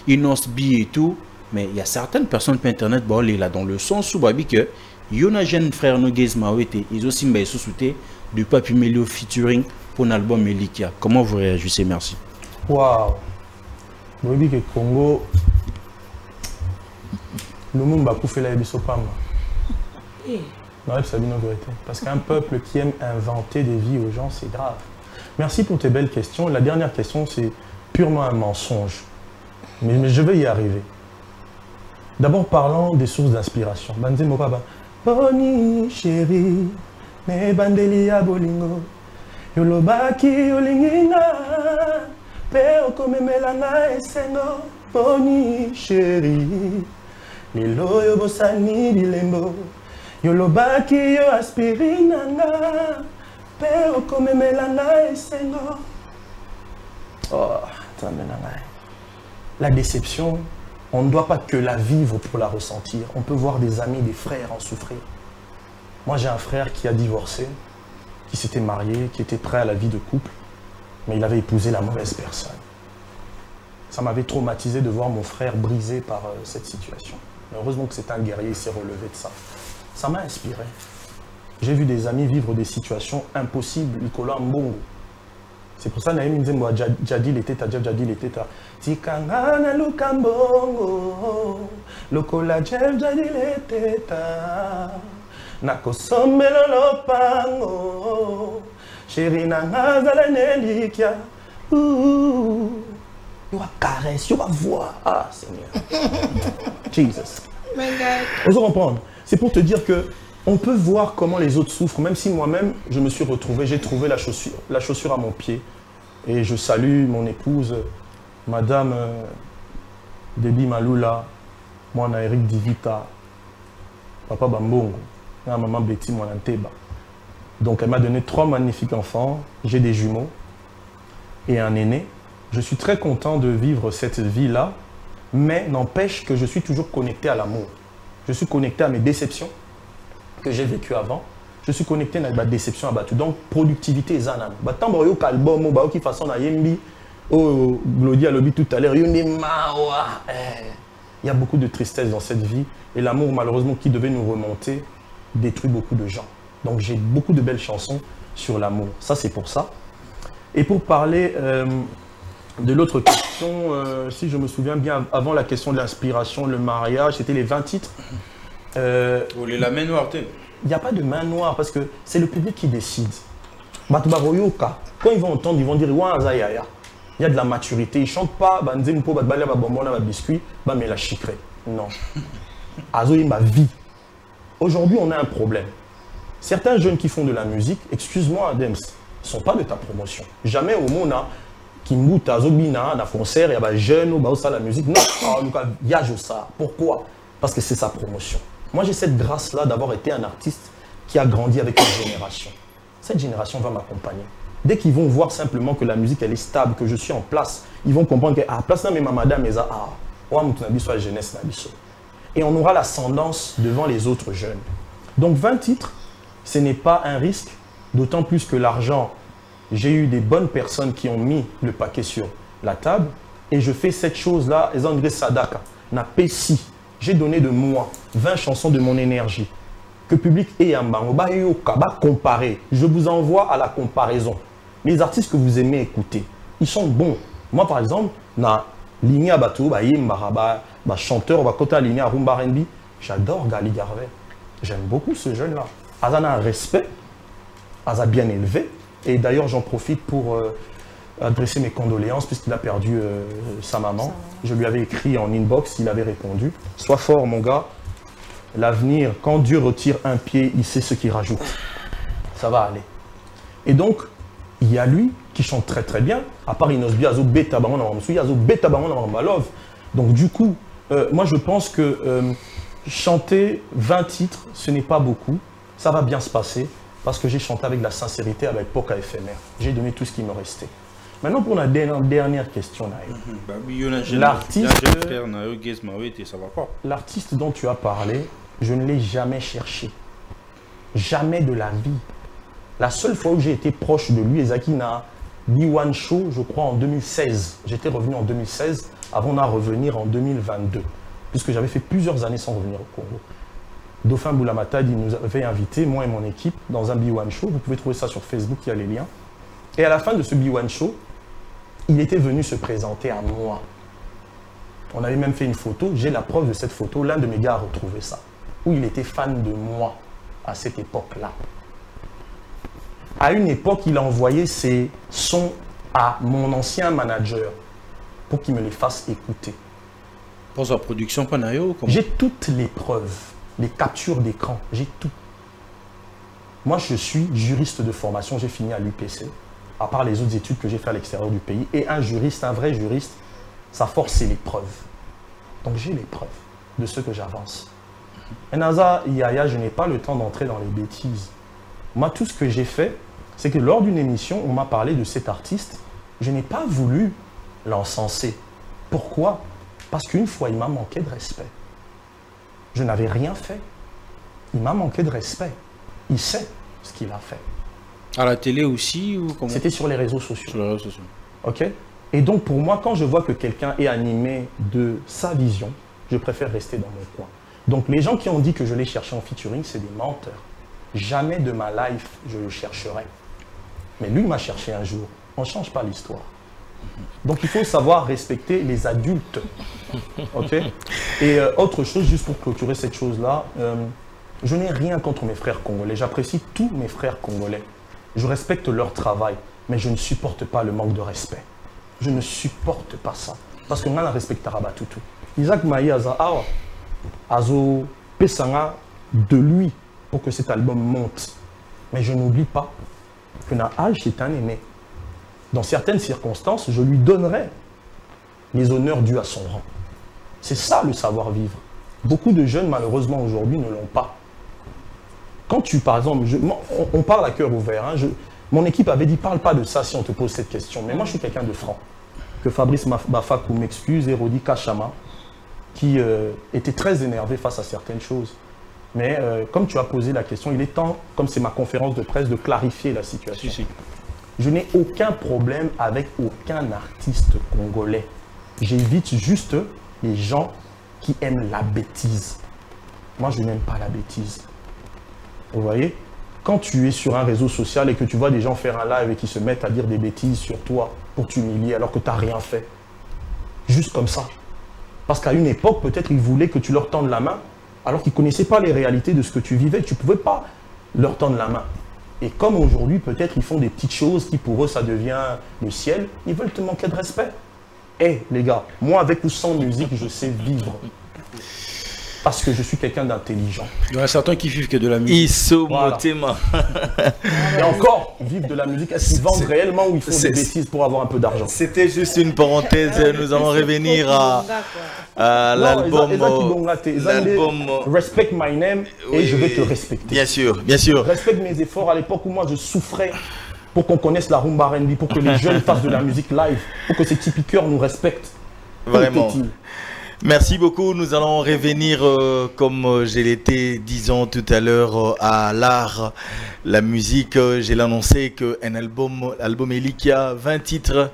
[SPEAKER 6] Inosbi et tout, mais il y a certaines personnes sur internet là dans le sens où babi que yona jeune frère no Gezma été ils aussi m'a sous-souté de Papi Melio featuring pour l'album Elikia. Comment vous réagissez? Merci.
[SPEAKER 2] Waouh. Vous dites que Congo le monde va couper la bisopam. Non, c'est une vérité. Parce qu'un peuple qui aime inventer des vies aux gens, c'est grave. Merci pour tes belles questions. La dernière question, c'est purement un mensonge. Mais je vais y arriver. D'abord, parlons des sources d'inspiration. Banze Mopaba. Boni, chérie, ne bandeli ya bolingo. Yolobaki olingina. Pe okomemelanga esengo. Boni, chérie. Lilo yo bosani bilembo. Yolobaki yo aspirinanga. Pero comme melana esengo. Oh, la déception, on ne doit pas que la vivre pour la ressentir. On peut voir des amis, des frères en souffrir. Moi, j'ai un frère qui a divorcé, qui s'était marié, qui était prêt à la vie de couple, mais il avait épousé la mauvaise personne. Ça m'avait traumatisé de voir mon frère brisé par cette situation. Mais heureusement que c'est un guerrier, il s'est relevé de ça. Ça m'a inspiré. J'ai vu des amis vivre des situations impossibles, Nicolas Mbongo. C'est pour ça que Naïm Nzembo a Jadi l'été, Jadi l'été. Tikangana Lukambongo, Lokola Jadi l'été. Nakosombelo Lopango, Chéri Nangazala Nelikia. You a caresse, you a voix. Ah, Seigneur. Jesus.
[SPEAKER 5] My God.
[SPEAKER 2] Osons reprendre. C'est pour te dire que on peut voir comment les autres souffrent, même si moi-même, je me suis retrouvé, j'ai trouvé la chaussure à mon pied. Et je salue mon épouse, Madame Debi Malula, moi, Eric Divita, Papa Bambongo, et Maman Betty Mwananteba. Donc, elle m'a donné 3 magnifiques enfants. J'ai des jumeaux et un aîné. Je suis très content de vivre cette vie-là, mais n'empêche que je suis toujours connecté à l'amour. Je suis connecté à mes déceptions que j'ai vécu avant, je suis connecté à ma déception à Batu. Donc, productivité est un tant que album, qui façon à Yembi, Glody a lobby tout à l'heure, il y a beaucoup de tristesse dans cette vie et l'amour, malheureusement, qui devait nous remonter, détruit beaucoup de gens. Donc, j'ai beaucoup de belles chansons sur l'amour. Ça, c'est pour ça. Et pour parler de l'autre question, si je me souviens bien, avant la question de l'inspiration, le mariage, c'était les 20 titres.
[SPEAKER 6] La main noire,
[SPEAKER 2] il n'y a pas de main noire parce que c'est le public qui décide. Quand ils vont entendre, ils vont dire il y a de la maturité. Ils ne chantent pas biscuit, mais la chicrée. Non. Ma vie. Aujourd'hui, on a un problème. Certains jeunes qui font de la musique, excuse-moi, Adems, ne sont pas de ta promotion. Jamais au monde, qui moutent à Zobina, à concert, il y a des jeunes ou la musique. Non, en tout cas, il y a ça. Pourquoi? Parce que c'est sa promotion. Moi, j'ai cette grâce-là d'avoir été un artiste qui a grandi avec une génération. Cette génération va m'accompagner. Dès qu'ils vont voir simplement que la musique, elle est stable, que je suis en place, ils vont comprendre que place là, mais ma madame, soit jeunesse, et on aura l'ascendance devant les autres jeunes. Donc, 20 titres, ce n'est pas un risque, d'autant plus que l'argent, j'ai eu des bonnes personnes qui ont mis le paquet sur la table, et je fais cette chose-là, les André Sadaka, n'a pas si. J'ai donné de moi 20 chansons de mon énergie. Que public est un bango, comparer. Je vous envoie à la comparaison. Les artistes que vous aimez écouter, ils sont bons. Moi, par exemple, na Ligne Abatou, chanteur, Ligne Rumba R&B, j'adore Gali Garvey. J'aime beaucoup ce jeune-là. Azana a un respect, Aza bien élevé. Et d'ailleurs, j'en profite pour adresser mes condoléances puisqu'il a perdu sa maman. Je lui avais écrit en inbox, il avait répondu. Sois fort mon gars, l'avenir, quand Dieu retire un pied, il sait ce qu'il rajoute. Ça va aller. Et donc, il y a lui qui chante très très bien, à part Inosbi, Azo Beta Baron, Azo Beta Baron, Love. Donc du coup, moi je pense que chanter 20 titres, ce n'est pas beaucoup. Ça va bien se passer. Parce que j'ai chanté avec la sincérité, avec Poka éphémère. J'ai donné tout ce qui me restait. Maintenant, pour la dernière question, l'artiste dont tu as parlé, je ne l'ai jamais cherché. Jamais de la vie. La seule fois où j'ai été proche de lui, Ezakina, B1 Show, je crois en 2016. J'étais revenu en 2016, avant de revenir en 2022. Puisque j'avais fait plusieurs années sans revenir au Congo. Dauphin Boulamata, il nous avait invités, moi et mon équipe, dans un B1 Show. Vous pouvez trouver ça sur Facebook, il y a les liens. Et à la fin de ce B1 Show, il était venu se présenter à moi. On avait même fait une photo, j'ai la preuve de cette photo, l'un de mes gars a retrouvé ça. Où il était fan de moi à cette époque-là. À une époque, il a envoyé ses sons à mon ancien manager pour qu'il me les fasse écouter.
[SPEAKER 6] Pour sa production,
[SPEAKER 2] j'ai toutes les preuves, les captures d'écran, j'ai tout. Moi, je suis juriste de formation, j'ai fini à l'UPC, à part les autres études que j'ai fait à l'extérieur du pays. Et un juriste, un vrai juriste, sa force, c'est les preuves. Donc, j'ai les preuves de ce que j'avance. Et Naza, Yaya, je n'ai pas le temps d'entrer dans les bêtises. Moi, tout ce que j'ai fait, c'est que lors d'une émission, on m'a parlé de cet artiste. Je n'ai pas voulu l'encenser. Pourquoi? Parce qu'une fois, il m'a manqué de respect. Je n'avais rien fait. Il m'a manqué de respect. Il sait ce qu'il a fait.
[SPEAKER 6] À la télé aussi ou comment?
[SPEAKER 2] C'était sur les réseaux sociaux.
[SPEAKER 6] Sur les réseaux sociaux.
[SPEAKER 2] Ok? Et donc, pour moi, quand je vois que quelqu'un est animé de sa vision, je préfère rester dans mon coin. Donc, les gens qui ont dit que je l'ai cherché en featuring, c'est des menteurs. Jamais de ma life, je le chercherai. Mais lui m'a cherché un jour. On ne change pas l'histoire. Donc, il faut savoir respecter les adultes. Ok? Et autre chose, juste pour clôturer cette chose-là, je n'ai rien contre mes frères congolais. J'apprécie tous mes frères congolais. Je respecte leur travail, mais je ne supporte pas le manque de respect. Je ne supporte pas ça. Parce que moi, je respecte Rabatutu. Isaac Maï Azo Pesanga de lui pour que cet album monte. Mais je n'oublie pas que Nahaj est un aîné. Dans certaines circonstances, je lui donnerai les honneurs dus à son rang. C'est ça le savoir-vivre. Beaucoup de jeunes, malheureusement, aujourd'hui, ne l'ont pas. Quand tu, par exemple, on parle à cœur ouvert. Hein, mon équipe avait dit, parle pas de ça si on te pose cette question. Mais moi, je suis quelqu'un de franc. Que Fabrice Bafakou m'excuse et Rodi Kachama, qui était très énervé face à certaines choses. Mais comme tu as posé la question, il est temps, comme c'est ma conférence de presse, de clarifier la situation. Si. Je n'ai aucun problème avec aucun artiste congolais. J'évite juste les gens qui aiment la bêtise. Moi, je n'aime pas la bêtise. Vous voyez? Quand tu es sur un réseau social et que tu vois des gens faire un live et qui se mettent à dire des bêtises sur toi pour t'humilier alors que tu n'as rien fait. Juste comme ça. Parce qu'à une époque, peut-être ils voulaient que tu leur tendes la main alors qu'ils ne connaissaient pas les réalités de ce que tu vivais. Tu ne pouvais pas leur tendre la main. Et comme aujourd'hui, peut-être ils font des petites choses qui pour eux, ça devient le ciel, ils veulent te manquer de respect. Eh les gars, moi avec ou sans musique, je sais vivre. Parce que je suis quelqu'un d'intelligent.
[SPEAKER 6] Il y en a certains qui vivent que de la musique.
[SPEAKER 2] Voilà. Et encore, vivent de la musique, est-ce qu'ils vendent réellement ou ils font des bêtises pour avoir un peu d'argent?
[SPEAKER 1] C'était juste une parenthèse, nous allons revenir à l'album
[SPEAKER 2] Respect My Name et je vais te respecter.
[SPEAKER 1] Bien sûr, bien sûr.
[SPEAKER 2] Respecte mes efforts à l'époque où moi je souffrais pour qu'on connaisse la rumba R&B, pour que les jeunes fassent de la musique live, pour que ces typiqueurs nous respectent.
[SPEAKER 1] Vraiment. Merci beaucoup. Nous allons revenir, comme je l'étais disant tout à l'heure, à l'art, la musique. J'ai annoncé qu'un album Elikia, 20 titres,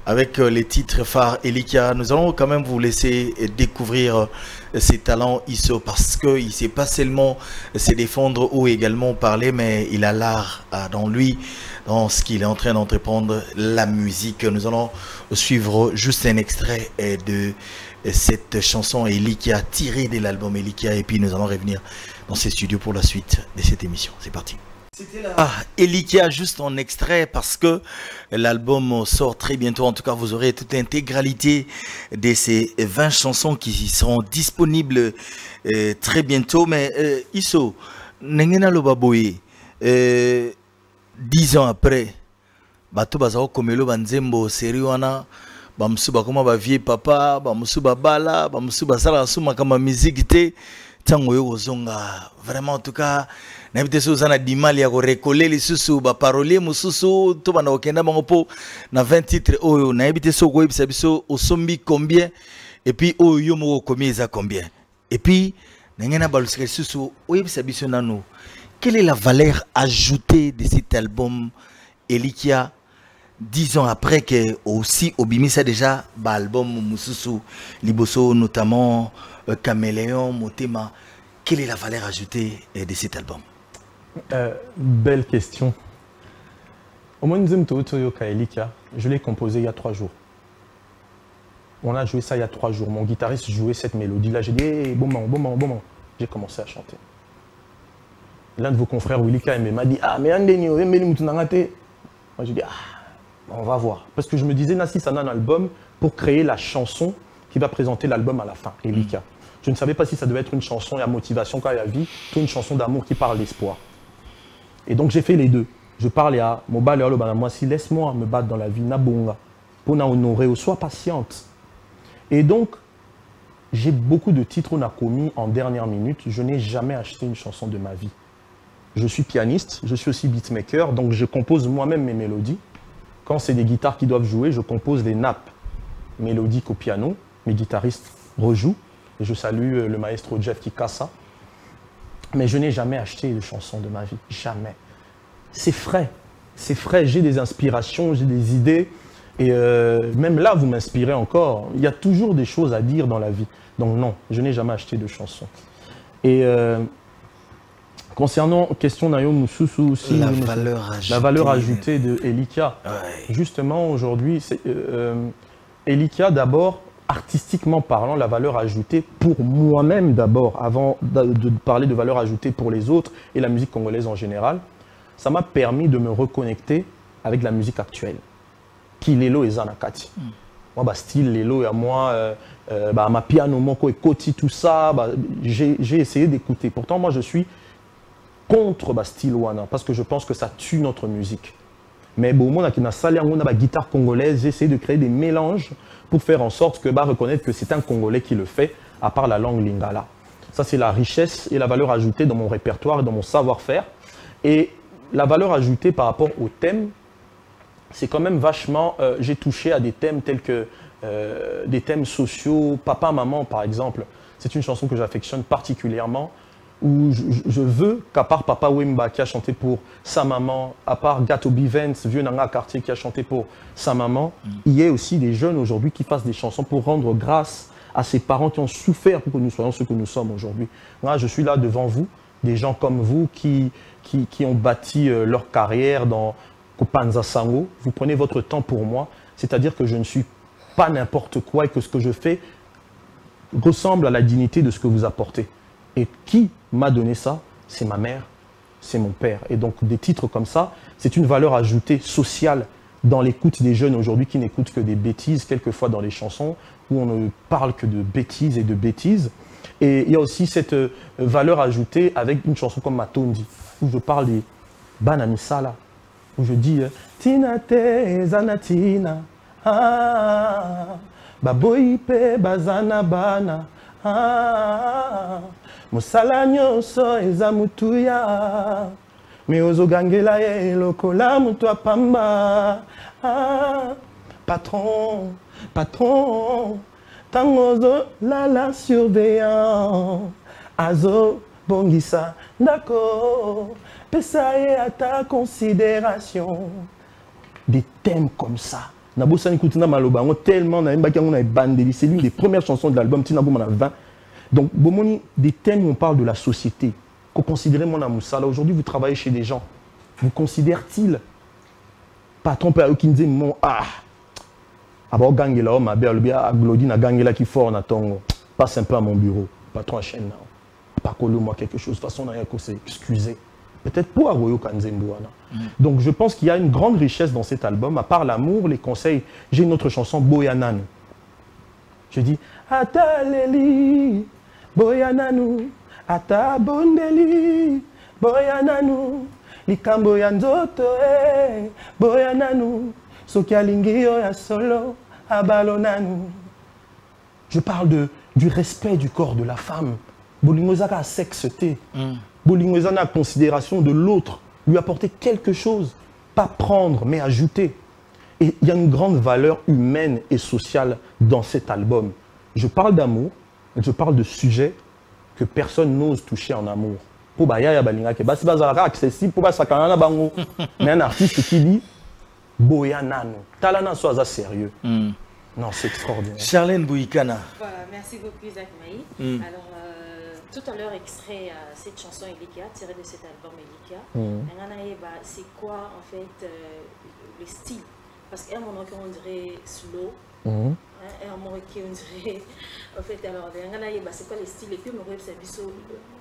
[SPEAKER 1] avec les titres phares Elikia. Nous allons quand même vous laisser découvrir ses talents ISO, parce qu'il ne sait pas seulement se défendre ou également parler, mais il a l'art dans lui, dans ce qu'il est en train d'entreprendre, la musique. Nous allons suivre juste un extrait de cette chanson Elikia tirée de l'album Elikia, et puis nous allons revenir dans ces studios pour la suite de cette émission. C'est parti. C'était là. Elikia, juste en extrait, parce que l'album sort très bientôt. En tout cas, vous aurez toute l'intégralité de ces 20 chansons qui seront disponibles très bientôt. Mais Isso, Nengena Lobaboye, 10 ans après, Bato Bazao Komelo Banzembo Seriwana, Bamsuba Koma Ba Vie Papa, Bamsuba Bala, Bamsuba Sala Suma Kama Musique Te. tango yo ozonga vraiment en tout cas na bité so zana dimali ya ko recoller les susu ba parolier mususu to bana okenda bango po na 20 titres oyo na bité so ko yebisa biso osombi combien et puis oyo yo moko combien combien et puis nangena balusika susu oyebisa biso nanu quelle est la valeur ajoutée de cet album Elikia 10 ans après que aussi Obimisa déjà ba album mususu liboso notamment Caméléon Motema, quelle est la valeur ajoutée de cet album?
[SPEAKER 2] Belle question. Au moins Elikia, je l'ai composé il y a 3 jours. On a joué ça il y a 3 jours. Mon guitariste jouait cette mélodie là. J'ai dit hey, bon moment. J'ai commencé à chanter. L'un de vos confrères Willika m'a dit ah mais moi j'ai dit ah on va voir parce que je me disais Nassi ça a un album pour créer la chanson qui va présenter l'album à la fin Elikia. Je ne savais pas si ça devait être une chanson à motivation quand il y a vie ou une chanson d'amour qui parle d'espoir. Et donc j'ai fait les deux. Je parle à Mobile et moi si laisse-moi me battre dans la vie nabonga pour na honorer sois patiente. Et donc j'ai beaucoup de titres on a commis en dernière minute. Je n'ai jamais acheté une chanson de ma vie. Je suis pianiste, je suis aussi beatmaker, donc je compose moi-même mes mélodies. Quand c'est des guitares qui doivent jouer, je compose des nappes mélodiques au piano. Mes guitaristes rejouent. Et je salue le maestro Jeff Kikasa. Mais je n'ai jamais acheté de chanson de ma vie. Jamais. C'est frais. C'est frais. J'ai des inspirations, j'ai des idées. Et même là, vous m'inspirez encore. Il y a toujours des choses à dire dans la vie. Donc non, je n'ai jamais acheté de chanson. Et concernant question Nayo Mususu aussi, la valeur ajoutée de Elikia. Ouais. Justement, aujourd'hui, Elikia, d'abord, artistiquement parlant, la valeur ajoutée pour moi-même d'abord, avant de parler de valeur ajoutée pour les autres et la musique congolaise en général, ça m'a permis de me reconnecter avec la musique actuelle. Qui Lelo et Zanakati. Moi, bah, style Lelo et à moi, ma piano, moko et koti, tout ça, bah, j'ai essayé d'écouter. Pourtant, moi, je suis contre style wana parce que je pense que ça tue notre musique. Mais bon, moi, qui n'a salé en guitare congolaise, j'ai essayé de créer des mélanges pour faire en sorte que reconnaître que c'est un Congolais qui le fait, à part la langue lingala. Ça, c'est la richesse et la valeur ajoutée dans mon répertoire et dans mon savoir-faire. Et la valeur ajoutée par rapport au thème, c'est quand même vachement... j'ai touché à des thèmes tels que des thèmes sociaux, papa, maman, par exemple. C'est une chanson que j'affectionne particulièrement, où je veux qu'à part Papa Wemba qui a chanté pour sa maman, à part Gato Bivens, vieux Nanga Cartier qui a chanté pour sa maman, il y ait aussi des jeunes aujourd'hui qui fassent des chansons pour rendre grâce à ces parents qui ont souffert pour que nous soyons ce que nous sommes aujourd'hui. Moi, je suis là devant vous, des gens comme vous qui ont bâti leur carrière dans Kopanza Sango. Vous prenez votre temps pour moi, c'est-à-dire que je ne suis pas n'importe quoi et que ce que je fais ressemble à la dignité de ce que vous apportez. Et qui m'a donné ça? C'est ma mère, c'est mon père. Et donc des titres comme ça, c'est une valeur ajoutée sociale dans l'écoute des jeunes aujourd'hui qui n'écoutent que des bêtises, quelquefois dans les chansons, où on ne parle que de bêtises et de bêtises. Et il y a aussi cette valeur ajoutée avec une chanson comme Matondi, où je parle des Banamisala, où je dis Tina te zanatina, baboipe bazana bana. Mosala nyonso eza mutuya me ozogangela ye lokola mutu apamba patron tango ozolala surveillant azo bongisa ndako pesa ye ata considération. Des thèmes comme ça Nabosani Koutina Malobango tellement c'est l'une des premières chansons de l'album Tinabou Mana 20. Donc Bomoni, des thèmes où on parle de la société. Qu'on considère mon amoussala. Aujourd'hui vous travaillez chez des gens. Vous considèrent-ils patron père qui dit mon abo gangela ma belle bien Glodine gangela qui fort na tongo. Passe un peu à mon bureau. Patron à chaîne. Pas coller moi quelque chose. De toute façon on a rien qu'à s'excuser. Peut-être pour Aroyo Kanzembuana. Donc je pense qu'il y a une grande richesse dans cet album, à part l'amour, les conseils. J'ai une autre chanson, Boyananu. Je dis, Ata Leli, Boyananu, Ata Bondeli, Boyananu, Likambo Yanzoto, Boyananu, Sokialingio ya solo, Abalonanu. Je parle du respect du corps de la femme. Bolingo ezaka à sexité. Bolingo ezaka à considération de l'autre. Lui apporter quelque chose. Pas prendre, mais ajouter. Et il y a une grande valeur humaine et sociale dans cet album. Je parle d'amour, je parle de sujets que personne n'ose toucher en amour. Pour Baya Balinga, c'est accessible pour Basakana Bango. Mais un artiste qui dit Boya Nano. Talana soit sérieux. Non, c'est extraordinaire.
[SPEAKER 1] Charlène Bouikana.
[SPEAKER 3] Voilà, merci beaucoup Isaac Maï. Alors, tout à l'heure, extrait cette chanson Elika, tirée de cet album Elika. C'est quoi en fait le style? Parce qu'à un moment on dirait slow, à un moment on dirait. En fait, alors, c'est quoi le style? Et puis,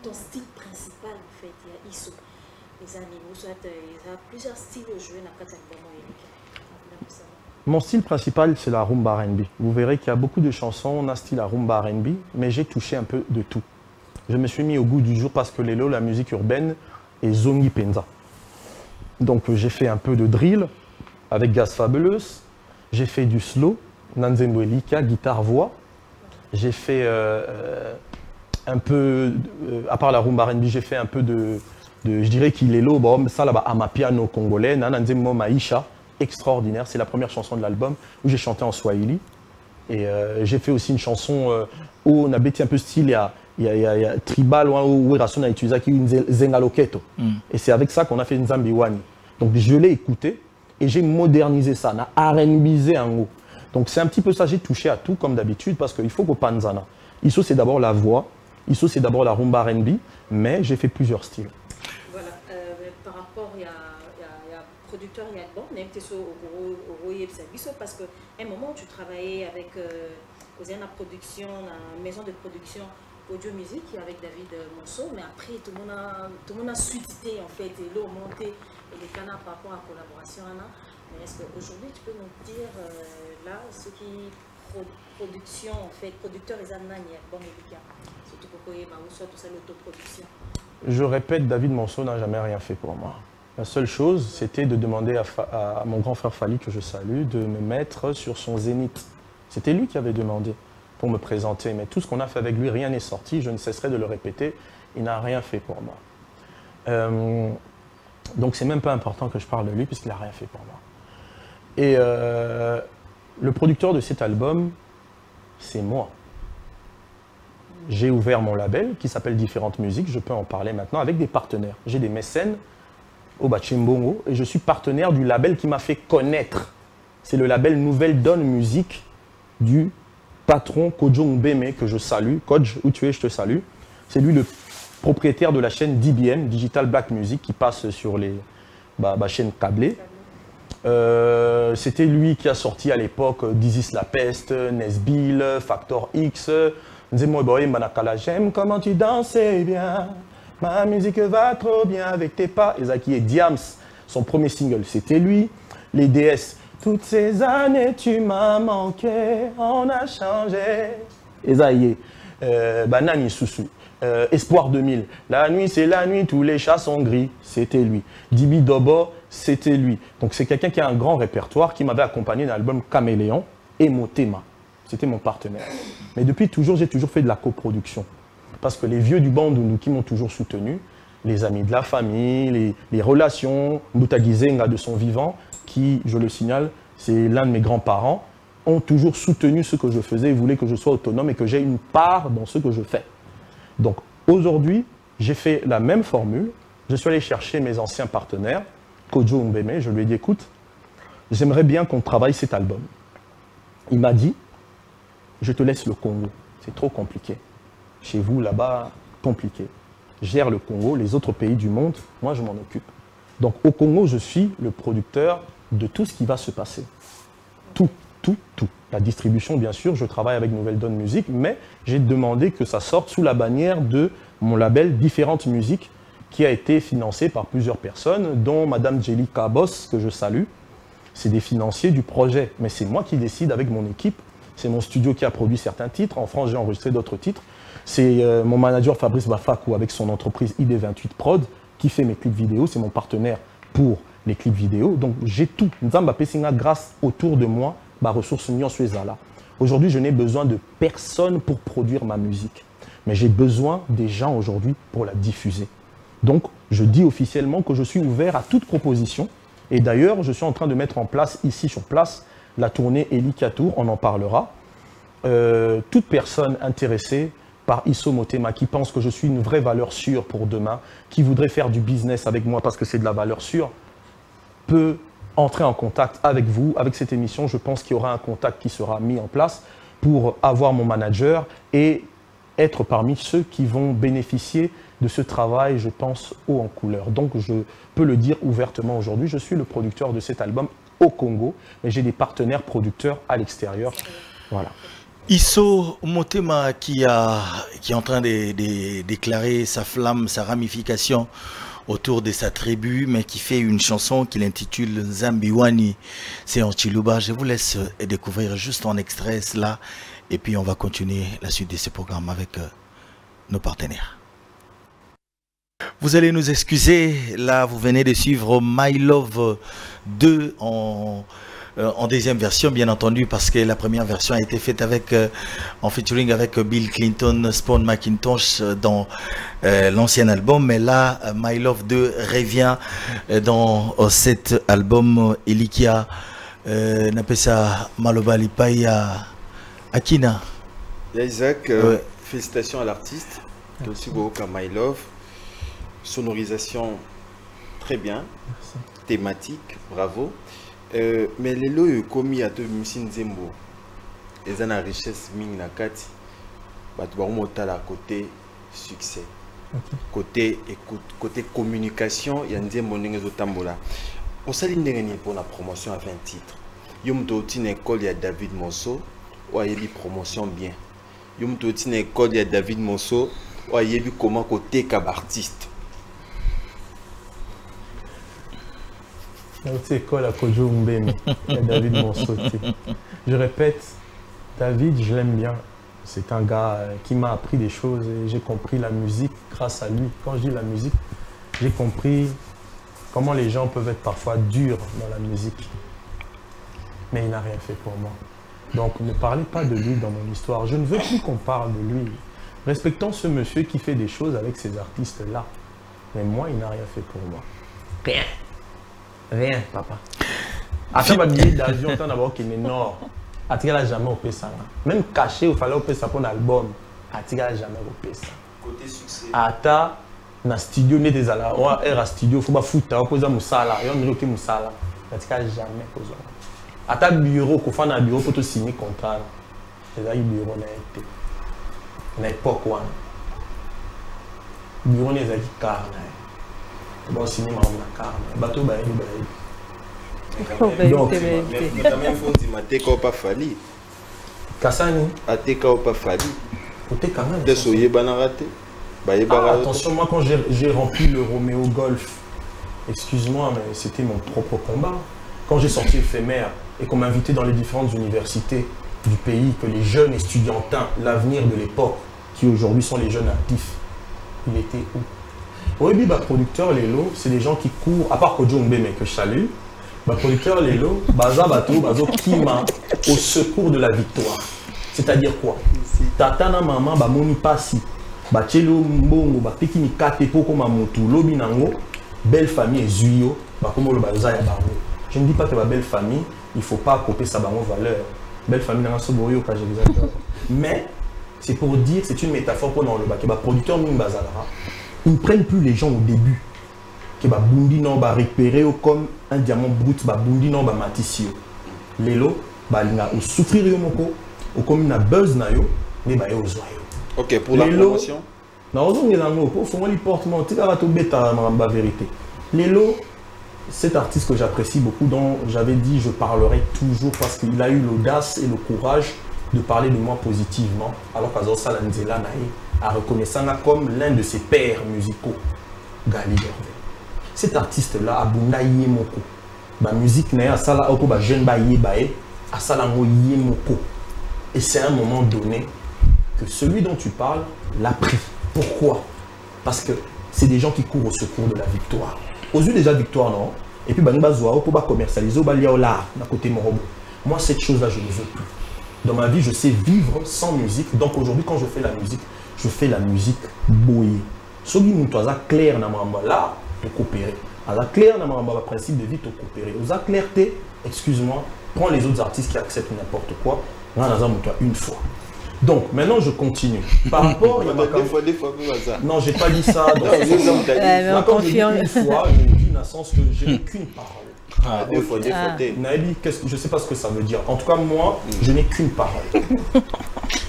[SPEAKER 3] ton style principal, en fait, il y a ISO. Les animaux, soit il y a plusieurs styles joués dans cet album Elika.
[SPEAKER 2] Mon style principal, c'est la rumba R&B. Vous verrez qu'il y a beaucoup de chansons, on a style à rumba R&B, mais j'ai touché un peu de tout. Je me suis mis au goût du jour parce que Lelo, la musique urbaine, est Zongi Penza. Donc j'ai fait un peu de drill avec Gaz Fabulous, j'ai fait du slow, Nanzembo Elika, guitare-voix. J'ai fait un peu, à part la rumba R&B, j'ai fait un peu je dirais qu'il est Lelo, bon, ça là-bas, Amapiano congolais, Nanzembo Maïcha. Extraordinaire, c'est la première chanson de l'album où j'ai chanté en Swahili. Et j'ai fait aussi une chanson où on a bêté un peu style, il y a tribal, où Rason a utilisé Zengaloketo. Et c'est avec ça qu'on a fait Nzambiwani. Donc je l'ai écouté et j'ai modernisé ça, on a R&Bisé en haut. Donc c'est un petit peu ça, j'ai touché à tout comme d'habitude parce qu'il faut qu'au Panzana. ISO c'est d'abord la voix, ISO c'est d'abord la rumba R&B, mais j'ai fait plusieurs styles.
[SPEAKER 3] Voilà, par rapport, il y a producteur et album, même parce qu'à un moment tu travaillais avec une production, une maison de production audio-musique avec David Monceau, mais après tout le monde a suité en fait, et l'eau monté et les canards par rapport à la collaboration. Mais est-ce qu'aujourd'hui tu peux nous dire là ce qui production en fait, producteur et Zanani album Elika, surtout pour que soit tout ça l'autoproduction.
[SPEAKER 2] Je répète, David Monceau n'a jamais rien fait pour moi. La seule chose, c'était de demander à mon grand frère Fali, que je salue, de me mettre sur son zénith. C'était lui qui avait demandé pour me présenter. Mais tout ce qu'on a fait avec lui, rien n'est sorti. Je ne cesserai de le répéter. Il n'a rien fait pour moi. Donc, c'est même pas important que je parle de lui, puisqu'il n'a rien fait pour moi. Et le producteur de cet album, c'est moi. J'ai ouvert mon label qui s'appelle Différentes Musiques. Je peux en parler maintenant avec des partenaires. J'ai des mécènes au Bachimbongo et je suis partenaire du label qui m'a fait connaître. C'est le label Nouvelle Donne Musique du patron Kodjo Mbeme que je salue. Kodj, où tu es, je te salue. C'est lui le propriétaire de la chaîne DBM, Digital Black Music, qui passe sur les chaînes câblées. C'était lui qui a sorti à l'époque Dizis La Peste, Nesbill, Factor X, Nzemo Boy Manakala, j'aime comment tu dansais bien. Ma musique va trop bien avec tes pas. Ezaki et Diams, son premier single, c'était lui. Les DS, toutes ces années tu m'as manqué, on a changé. Ezaïe, Banani Soussou, Espoir 2000, la nuit c'est la nuit, tous les chats sont gris, c'était lui. Dibi Dobo, c'était lui. Donc c'est quelqu'un qui a un grand répertoire, qui m'avait accompagné dans l'album Caméléon et Motema. C'était mon partenaire. Mais depuis toujours, j'ai toujours fait de la coproduction. Parce que les vieux du Bandundu qui m'ont toujours soutenu, les amis de la famille, les relations, Mbutagizenga de son vivant, qui, je le signale, c'est l'un de mes grands-parents, ont toujours soutenu ce que je faisais, ils voulaient que je sois autonome et que j'ai une part dans ce que je fais. Donc aujourd'hui, j'ai fait la même formule, je suis allé chercher mes anciens partenaires, Kodjo Mbeme, je lui ai dit, écoute, j'aimerais bien qu'on travaille cet album. Il m'a dit, je te laisse le Congo, c'est trop compliqué. Chez vous, là-bas, compliqué. Gère le Congo, les autres pays du monde, moi je m'en occupe. Donc au Congo, je suis le producteur de tout ce qui va se passer. Tout. La distribution, bien sûr, je travaille avec Nouvelle Donne Musique, mais j'ai demandé que ça sorte sous la bannière de mon label Différentes Musiques, qui a été financé par plusieurs personnes, dont Madame Jelly Kabos, que je salue. C'est des financiers du projet, mais c'est moi qui décide avec mon équipe. C'est mon studio qui a produit certains titres. En France, j'ai enregistré d'autres titres. C'est mon manager Fabrice Bafakou avec son entreprise ID28 Prod qui fait mes clips vidéo. C'est mon partenaire pour les clips vidéo. Donc j'ai tout. Nzamba Pessinga grâce autour de moi, ressources Nyon Suezala. Aujourd'hui, je n'ai besoin de personne pour produire ma musique. Mais j'ai besoin des gens aujourd'hui pour la diffuser. Donc, je dis officiellement que je suis ouvert à toute proposition. Et d'ailleurs, je suis en train de mettre en place, ici sur place, la tournée Elika Tour, on en parlera. Toute personne intéressée par Isso Motema, qui pense que je suis une vraie valeur sûre pour demain, qui voudrait faire du business avec moi parce que c'est de la valeur sûre, peut entrer en contact avec vous, avec cette émission. Je pense qu'il y aura un contact qui sera mis en place pour avoir mon manager et être parmi ceux qui vont bénéficier de ce travail, je pense, haut en couleur. Donc, je peux le dire ouvertement aujourd'hui, je suis le producteur de cet album au Congo, mais j'ai des partenaires producteurs à l'extérieur. Voilà.
[SPEAKER 1] Isso Motema qui est en train de déclarer sa flamme, sa ramification autour de sa tribu, mais qui fait une chanson qu'il intitule Zambiwani. C'est en Chiluba. Je vous laisse découvrir juste en extrait cela et puis on va continuer la suite de ce programme avec nos partenaires. Vous allez nous excuser, là vous venez de suivre My Love 2 en deuxième version, bien entendu, parce que la première version a été faite avec, en featuring avec Bill Clinton, Spawn McIntosh dans l'ancien album. Mais là, My Love 2 revient dans cet album. Elikia, Napesa Maloba Lipai à Akina.
[SPEAKER 4] Isaac, félicitations à l'artiste. Aussi beau qu'à My Love. Sonorisation très bien. Merci. Thématique, bravo. Mais les lots commis à tout Moussine-Zembo, ils ont une richesse mine na kati, bah tu vas remonter à côté succès, côté écoute, côté communication, il y a une monnaie de tambola. On s'aligne pour la promotion à 20 titres. Yom une école il y a David Monceau, ou il y a une promotion bien. Yom une école il y a David Monceau, ou il y a comment côté cab artiste.
[SPEAKER 2] C'est quoi la Kojo Mbemi, David Monceau. Je répète, David, je l'aime bien. C'est un gars qui m'a appris des choses et j'ai compris la musique grâce à lui. Quand je dis la musique, j'ai compris comment les gens peuvent être parfois durs dans la musique. Mais il n'a rien fait pour moi. Donc ne parlez pas de lui dans mon histoire. Je ne veux plus qu'on parle de lui. Respectons ce monsieur qui fait des choses avec ces artistes-là. Mais moi, il n'a rien fait pour moi. Rien. Rien, papa. Après, ma billet d'avion, on a d'abord qui est nord. Atika jamais au ça. Même caché, il fallait au ça pour l'album. Atika jamais au ça.
[SPEAKER 4] Côté succès.
[SPEAKER 2] Ata, na studio, né des ala. On a un studio, il faut pas foutre. On pose un moussala. Il y a un numéro qui moussala. Atika jamais pose. Ata bureau, qu'on fait un bureau pour te signer contrat. C'est là, il bureau n'a été. N'a pas quoi. Bureau n'est pas qui car. Bon, signer ma carte. Bateau, bah,
[SPEAKER 4] donc, mais quand même, faut dire, tu n'as pas fallu.
[SPEAKER 2] Kassani.
[SPEAKER 4] Tu n'as pas fallu.
[SPEAKER 2] Tu quand même.
[SPEAKER 4] Attention,
[SPEAKER 2] moi, quand j'ai rempli le Roméo Golf, excuse-moi, mais c'était mon propre combat. Quand j'ai sorti Éphémère et qu'on m'invitait dans les différentes universités du pays, que les jeunes estudiantins, l'avenir de l'époque, qui aujourd'hui sont les jeunes actifs, il était où? Oui, bah, producteur Lelo, c'est des gens qui courent, à part Kojo Mbeme que je salue, bah, producteur Lelo, Baza Bato, Bazo Kima, au secours de la victoire. C'est-à-dire quoi? Tatana maman, bah, moni pasi, bah, Tchelo Mbongo, bah, Peki Mikate, Poko Mamotu, Lobi Nango, belle famille et Zuyo, bah, comme le Baza ya Bango. Je ne dis pas que ma belle famille, il ne faut pas couper sa bango valeur. Belle famille dans un soborio, quand j'exagère. Mais, c'est pour dire, c'est une métaphore pour dans le bac. Bah, producteur Mimbazalara. Ils ne prennent plus les gens au début. Que ba bundi non ba repérer comme un diamant brut ba bundi non ba matissio. Lelo ba linga ou souffrir yo moko ou comme une buzz na yo mais ba yo zoyo.
[SPEAKER 4] OK, pour la promotion.
[SPEAKER 2] Na ozo ngelango pour faut moi li portement tika ba to beta ma vérité. Lelo, cet artiste que j'apprécie beaucoup, dont j'avais dit je parlerai toujours parce qu'il a eu l'audace et le courage de parler de moi positivement alors qu'Azor Salanzela Naï a reconnu ça comme l'un de ses pères musicaux, Gali Gervais. Cet artiste-là a bunda yemoko. La musique n'est pas sala oko ba jeune ba yebae, a salango yemoko. Et c'est à un moment donné que celui dont tu parles l'a pris. Pourquoi? Parce que c'est des gens qui courent au secours de la victoire. Aux yeux déjà victoire, non? Et puis bani bazoa oko ba commercialiser ba lia là na côté morobo. Moi cette chose-là je ne veux plus. Dans ma vie je sais vivre sans musique. Donc aujourd'hui quand je fais la musique, je fais la musique boyée. Ce qui nous a clair dans ma là, de coopérer. À clair dans ma principe de vie, de coopérer. Aux clarté, excuse-moi, prends les autres artistes qui acceptent n'importe quoi. Une fois. Donc, maintenant, je continue. Par rapport...
[SPEAKER 4] Des fois,
[SPEAKER 2] non, j'ai pas dit ça. Quand je dis une fois, je dis dans le sens que je n'ai qu'une parole.
[SPEAKER 4] Des fois.
[SPEAKER 2] Naïbi, je ne sais pas ce que ça veut dire. En tout cas, moi, je n'ai qu'une parole.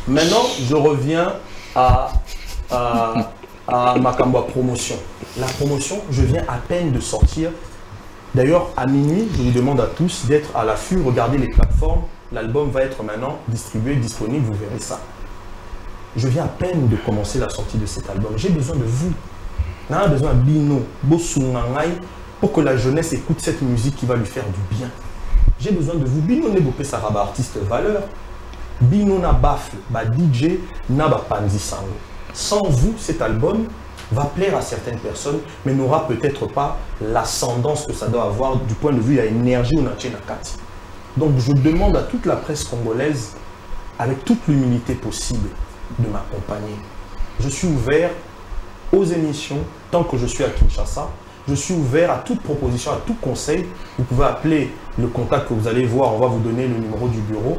[SPEAKER 2] Maintenant, je reviens à ma promotion. La promotion, je viens à peine de sortir. D'ailleurs, à minuit, je vous demande à tous d'être à l'affût, regardez les plateformes. L'album va être maintenant distribué, disponible, vous verrez ça. Je viens à peine de commencer la sortie de cet album. J'ai besoin de vous. On a besoin de Bino, Bosungangai, pour que la jeunesse écoute cette musique qui va lui faire du bien. J'ai besoin de vous. Bino n'est pas ça artiste valeur. Bino na bafle, ba DJ, na ba panzi sango. Sans vous, cet album va plaire à certaines personnes, mais n'aura peut-être pas l'ascendance que ça doit avoir du point de vue de l'énergie ou de la kati. Donc je demande à toute la presse congolaise, avec toute l'humilité possible, de m'accompagner. Je suis ouvert aux émissions, tant que je suis à Kinshasa. Je suis ouvert à toute proposition, à tout conseil. Vous pouvez appeler le contact que vous allez voir, on va vous donner le numéro du bureau.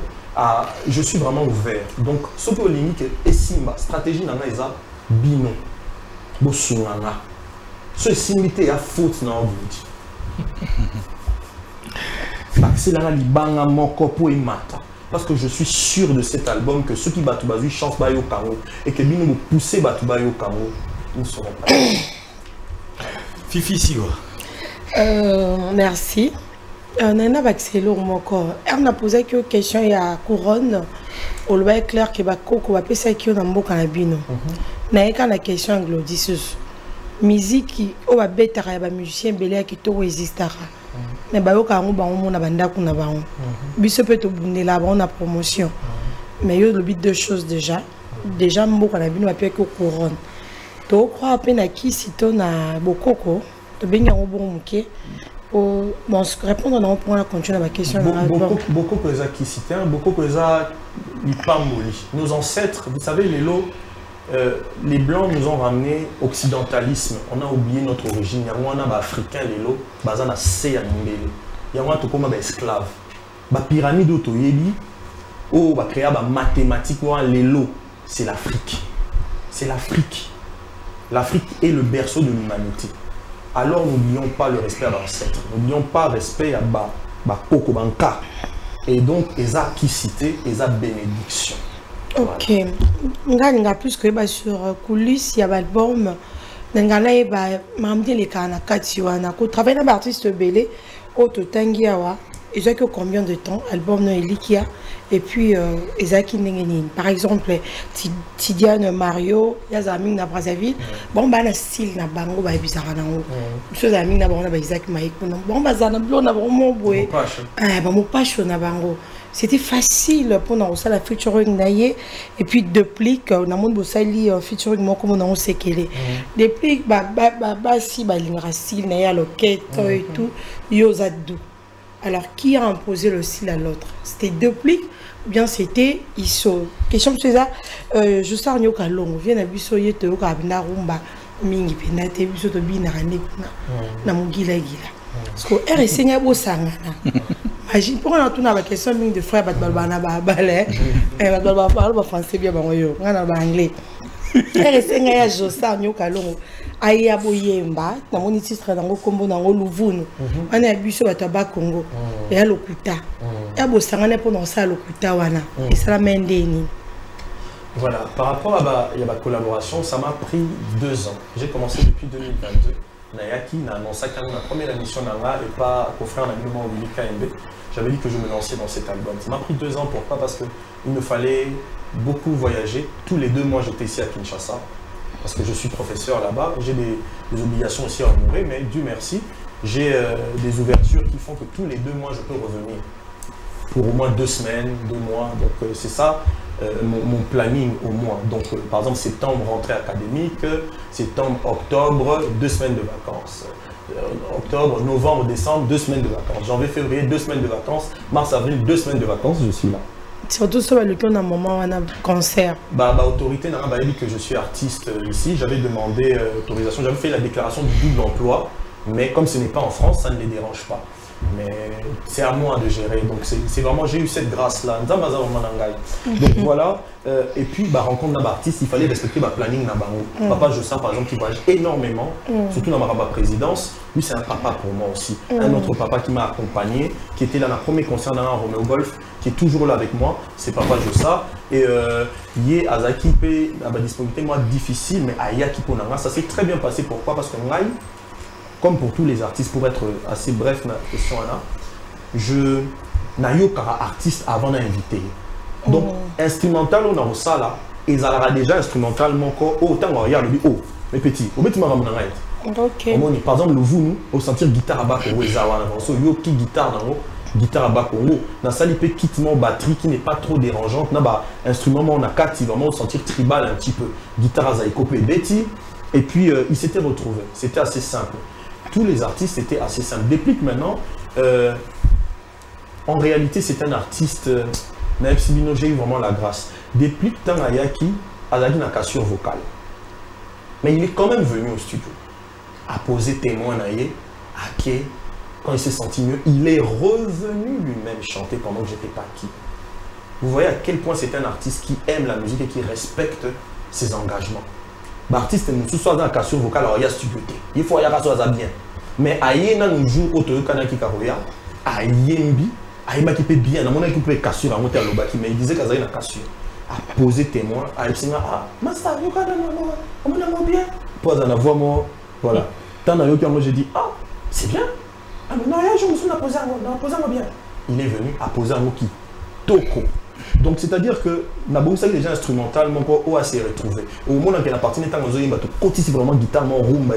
[SPEAKER 2] Je suis vraiment ouvert. Donc, ce que limite est Simba, stratégie dans l'Aïsa, Bino, Bosunanga. Ce simité à faute dans le c'est là libanga moko po imata parce que je suis sûr de cet album que ceux qui battent bazu chance ba yo kango et que bino pousser battu ba yo kango nous serons pas.
[SPEAKER 1] Fifi Siwa.
[SPEAKER 5] Merci. Nana Baxelo moko. On a posé une question il y a couronne au loi clair que ba koko ba pesa ki na mboka na bino. Na eka na question anglodissus. Musique o ba betara ba musicien belé ki to existara. Mais bayoka ngo bango mona bandako na bango biso peut tobundela ba on a promotion mais yo le but deux choses déjà mboka na bino ba pe ko couronne to croire pe na ki sito na bokoko to benga ngo bon muke o bon répondre na pour la continuer ma question
[SPEAKER 2] beaucoup que ça qui cité beaucoup que ça lipamboli nos ancêtres vous savez les Blancs nous ont ramené occidentalisme. On a oublié notre origine. Il y a un africain, les lots, bazana se ya mbele. Il y a un tokoma ba esclave. Ba pyramide otoyebi, oh ba créer ba mathématiques les lots, c'est l'Afrique. C'est l'Afrique. L'Afrique est le berceau de l'humanité. Alors n'oublions pas le respect à l'ancêtre. N'oublions pas le respect à ba koko banka. Et donc eza qui cité, eza bénédiction.
[SPEAKER 5] Ok, nga plus que sur coulisses, il y a l'album, ngala ba mamdi les kana kati wana ko travailler na artiste belé au totangi awa et j'ai que combien de temps album no elikia et puis ezaki ndengeni par exemple Tidiane Mario ya zaming na Brazzaville bon ba na style na bango ba bizarra na ngo so zaming na bango na ba Isaac Maïko bon ba zana blo na vraiment boé ba mo passion na bango. C'était facile pour nous la featuring naie et puis depuis que na monde bosali featuring moi comme on sait qu'elle est depuis si l'ingracile naie à loquette et tout yozadou. Alors qui a imposé le style à l'autre? C'était depuis ou bien c'était iso. Question c'est ça je sors nyoka long vient na biso yete yo ka bina rumba mingi penate biso to bina rane na mugila gila. Parce que RSC nya bosanga na. Imagine pour on tourne la question de frère batbalbana ba balé et batbalba parle ba français bien ba yo ngana ba anglais RSC nya ya josa nyoka longo aya boyemba na moni titre nango kombo nango luvunu ana ya biso bataba Congo ya lokuta ya bosanga na pour ça lokuta wana et ça la mendeni.
[SPEAKER 2] Voilà, par rapport à la collaboration, ça m'a pris 2 ans. J'ai commencé depuis 2022. Nayaki n'a annoncé quand la première émission Nanga et pas au frère Nagino Willy KMB. J'avais dit que je me lançais dans cet album. Ça m'a pris 2 ans. Pourquoi? Parce qu'il me fallait beaucoup voyager. Tous les 2 mois, j'étais ici à Kinshasa. Parce que je suis professeur là-bas. J'ai des obligations aussi à honorer, mais Dieu merci, j'ai des ouvertures qui font que tous les 2 mois, je peux revenir. Pour au moins 2 semaines, 2 mois. Donc c'est ça. Mon planning au mois. Donc, par exemple, septembre, rentrée académique, septembre, octobre, 2 semaines de vacances. Octobre, novembre, décembre, 2 semaines de vacances. Janvier, février, 2 semaines de vacances. Mars, avril, 2 semaines de vacances, je suis là.
[SPEAKER 5] Surtout sur le plan d'un moment où on a un concert.
[SPEAKER 2] Autorité n'a pas dit que je suis artiste ici. J'avais demandé autorisation, j'avais fait la déclaration du double emploi, mais comme ce n'est pas en France, ça ne les dérange pas. Mais c'est à moi de gérer. Donc c'est vraiment, j'ai eu cette grâce-là. Donc voilà. Et puis, rencontre d'un artiste, il fallait respecter le planning. Papa Jossa, par exemple, qui voyage énormément, surtout dans ma présidence. Lui, c'est un papa pour moi aussi. Un autre papa qui m'a accompagné, qui était là dans le premier concert dans Romeo Golf, qui est toujours là avec moi, c'est Papa Jossa. Et il y a Azaki, à disponibilité moi difficile, mais Ayaki Ponanga, ça s'est très bien passé. Pourquoi? Parce que comme pour tous les artistes, pour être assez bref dans la question là, je n'ai pas artiste avant d'inviter. Donc, instrumental, on a ça là, et ça aura déjà instrumentalement autant on regarde le oh, mes petits, au bête par exemple, le vous, au sentir guitare à bas Congo, yo qui guitare dans guitare à bas Congo, dans ça il peut quitter mon batterie qui n'est pas trop dérangeante, n'a instrument on a 4, vraiment au sentir tribal un petit peu, guitare à zaïko et Betty, et puis il s'était retrouvé, c'était assez simple. Tous les artistes étaient assez simples. Depuis que maintenant, en réalité, c'est un artiste, Naïf Sibino, j'ai eu vraiment la grâce. Depuis que tant Ayaki, Azaki n'a cassure vocale. Mais il est quand même venu au studio, à poser témoin Naïe, à Ké, quand il s'est senti mieux, il est revenu lui-même chanter pendant que j'étais pas qui. Vous voyez à quel point c'est un artiste qui aime la musique et qui respecte ses engagements. L'artiste est soit dans la cassure vocale, alors il y a studio. Il faut y avoir ça bien. Mais aïe na nous joue auto kanaki karoya, aïembi, aïma qui peut bien, na mon équipe peut cassure à monter à l'obaki, mais il disait qu'azay na cassure. À poser témoin, à essayer ah, master, yo kana on a bien. Pose en avoir moi, voilà. Tant na yo qui moi j'ai dit ah, c'est bien. Ah mais non, je me suis posé moi bien. Il est venu à poser un mot qui toko. Donc c'est-à-dire que Naboussa est déjà instrumental, mon corps a s'est retrouvé. Au moment où il a parti, il a vraiment guitare, mon rumba,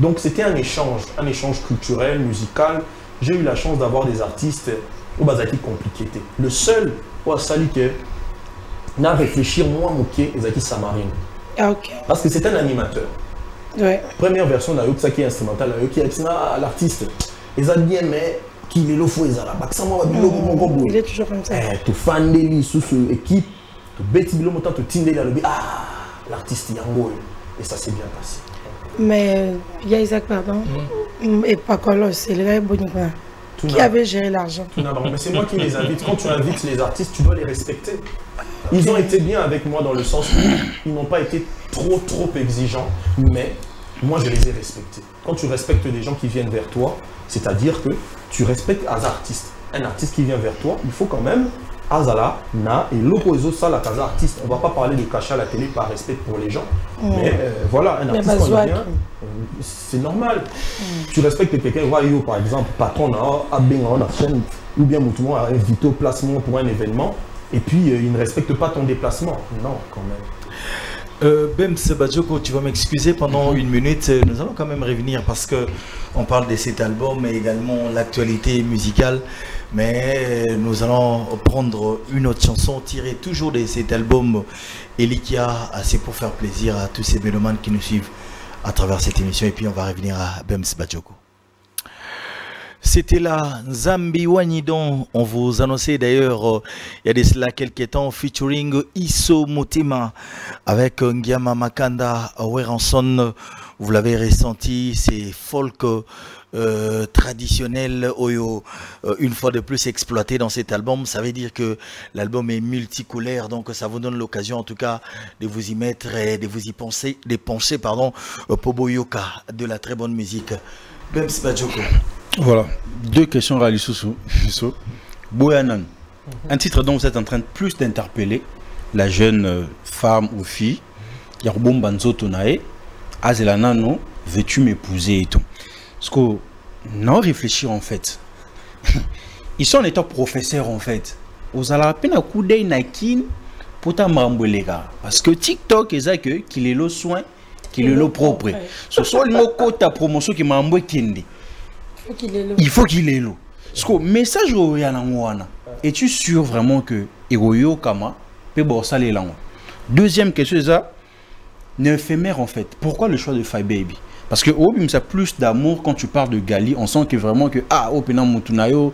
[SPEAKER 2] donc c'était un échange culturel, musical. J'ai eu la chance d'avoir des artistes au Bazaki compliqué. Le seul où a sali que n'a réfléchi moi moqué Ezaki Samarine.
[SPEAKER 5] Ah, ok.
[SPEAKER 2] Parce que c'est un animateur.
[SPEAKER 5] Ouais.
[SPEAKER 2] Première version d'Ayok qui est instrumental, qui est l'artiste. Ils ont bien mais qu'il est le fou il
[SPEAKER 5] est toujours comme ça.
[SPEAKER 2] Tu fan de lui sous cette équipe, tu bêtis bilo montant tu tindé là le ah l'artiste Yango et ça s'est bien passé.
[SPEAKER 5] Mais il y a Isaac pardon et pas Colos, c'est le gars Bonigua qui avait géré l'argent.
[SPEAKER 2] Mais c'est moi qui les invite. Quand tu invites les artistes, tu dois les respecter. Ils ont été bien avec moi dans le sens où ils n'ont pas été trop exigeants, mais moi je les ai respectés. Quand tu respectes des gens qui viennent vers toi, c'est-à-dire que tu respectes un artiste qui vient vers toi, il faut quand même Azala, Na et l'opposé ça la casa artiste. On ne va pas parler de cachet à la télé par respect pour les gens, mais voilà, un artiste quand il vient, c'est normal. Tu respectes quelqu'un, par exemple, patron a bien la chaîne ou bien Moutoumon a invité au placement pour un événement et puis il ne respecte pas ton déplacement. Non, quand même.
[SPEAKER 1] Bems Badjoko, tu vas m'excuser pendant une minute, nous allons quand même revenir parce que on parle de cet album mais également l'actualité musicale, mais nous allons prendre une autre chanson tirée toujours de cet album Elikia, c'est pour faire plaisir à tous ces mélomanes qui nous suivent à travers cette émission et puis on va revenir à Bems Badjoko. C'était là Nzambi Wanidon, on vous annonçait d'ailleurs il y a de cela quelques temps featuring Isso Motema avec Ngiama Makanda Weranson. Vous l'avez ressenti, c'est folk traditionnel Oyo, une fois de plus exploité dans cet album. Ça veut dire que l'album est multicouleur, donc ça vous donne l'occasion en tout cas de vous y mettre et de vous y pencher, Poboyoka, de la très bonne musique. Bems Badjoko.
[SPEAKER 6] Voilà, deux questions Ralissousou. Boyanan, un titre dont vous êtes en train de plus d'interpeller la jeune femme ou fille. Yarbom Banzo Tonae, Azelanano, veux-tu m'épouser et tout. Parce que, non, réfléchir en fait. Ils sont en état professeurs en fait. Vous allez à peine à coup d'œil nakin pour ta mambo les gars. Parce que TikTok, est qu'il est le soin, qu'il est le propre. Ce sont les mots ta promotion qui m'a envoyé Kendi. Il faut qu'il ait l'eau. Parce que le message est es-tu sûr vraiment que Eroyo Kama peut bosser les langues? Deuxième question, c'est ça. Éphémère en fait. Pourquoi le choix de Five Baby? Parce que ça a plus d'amour quand tu parles de Gali. On sent que vraiment que Opena Mutunayo,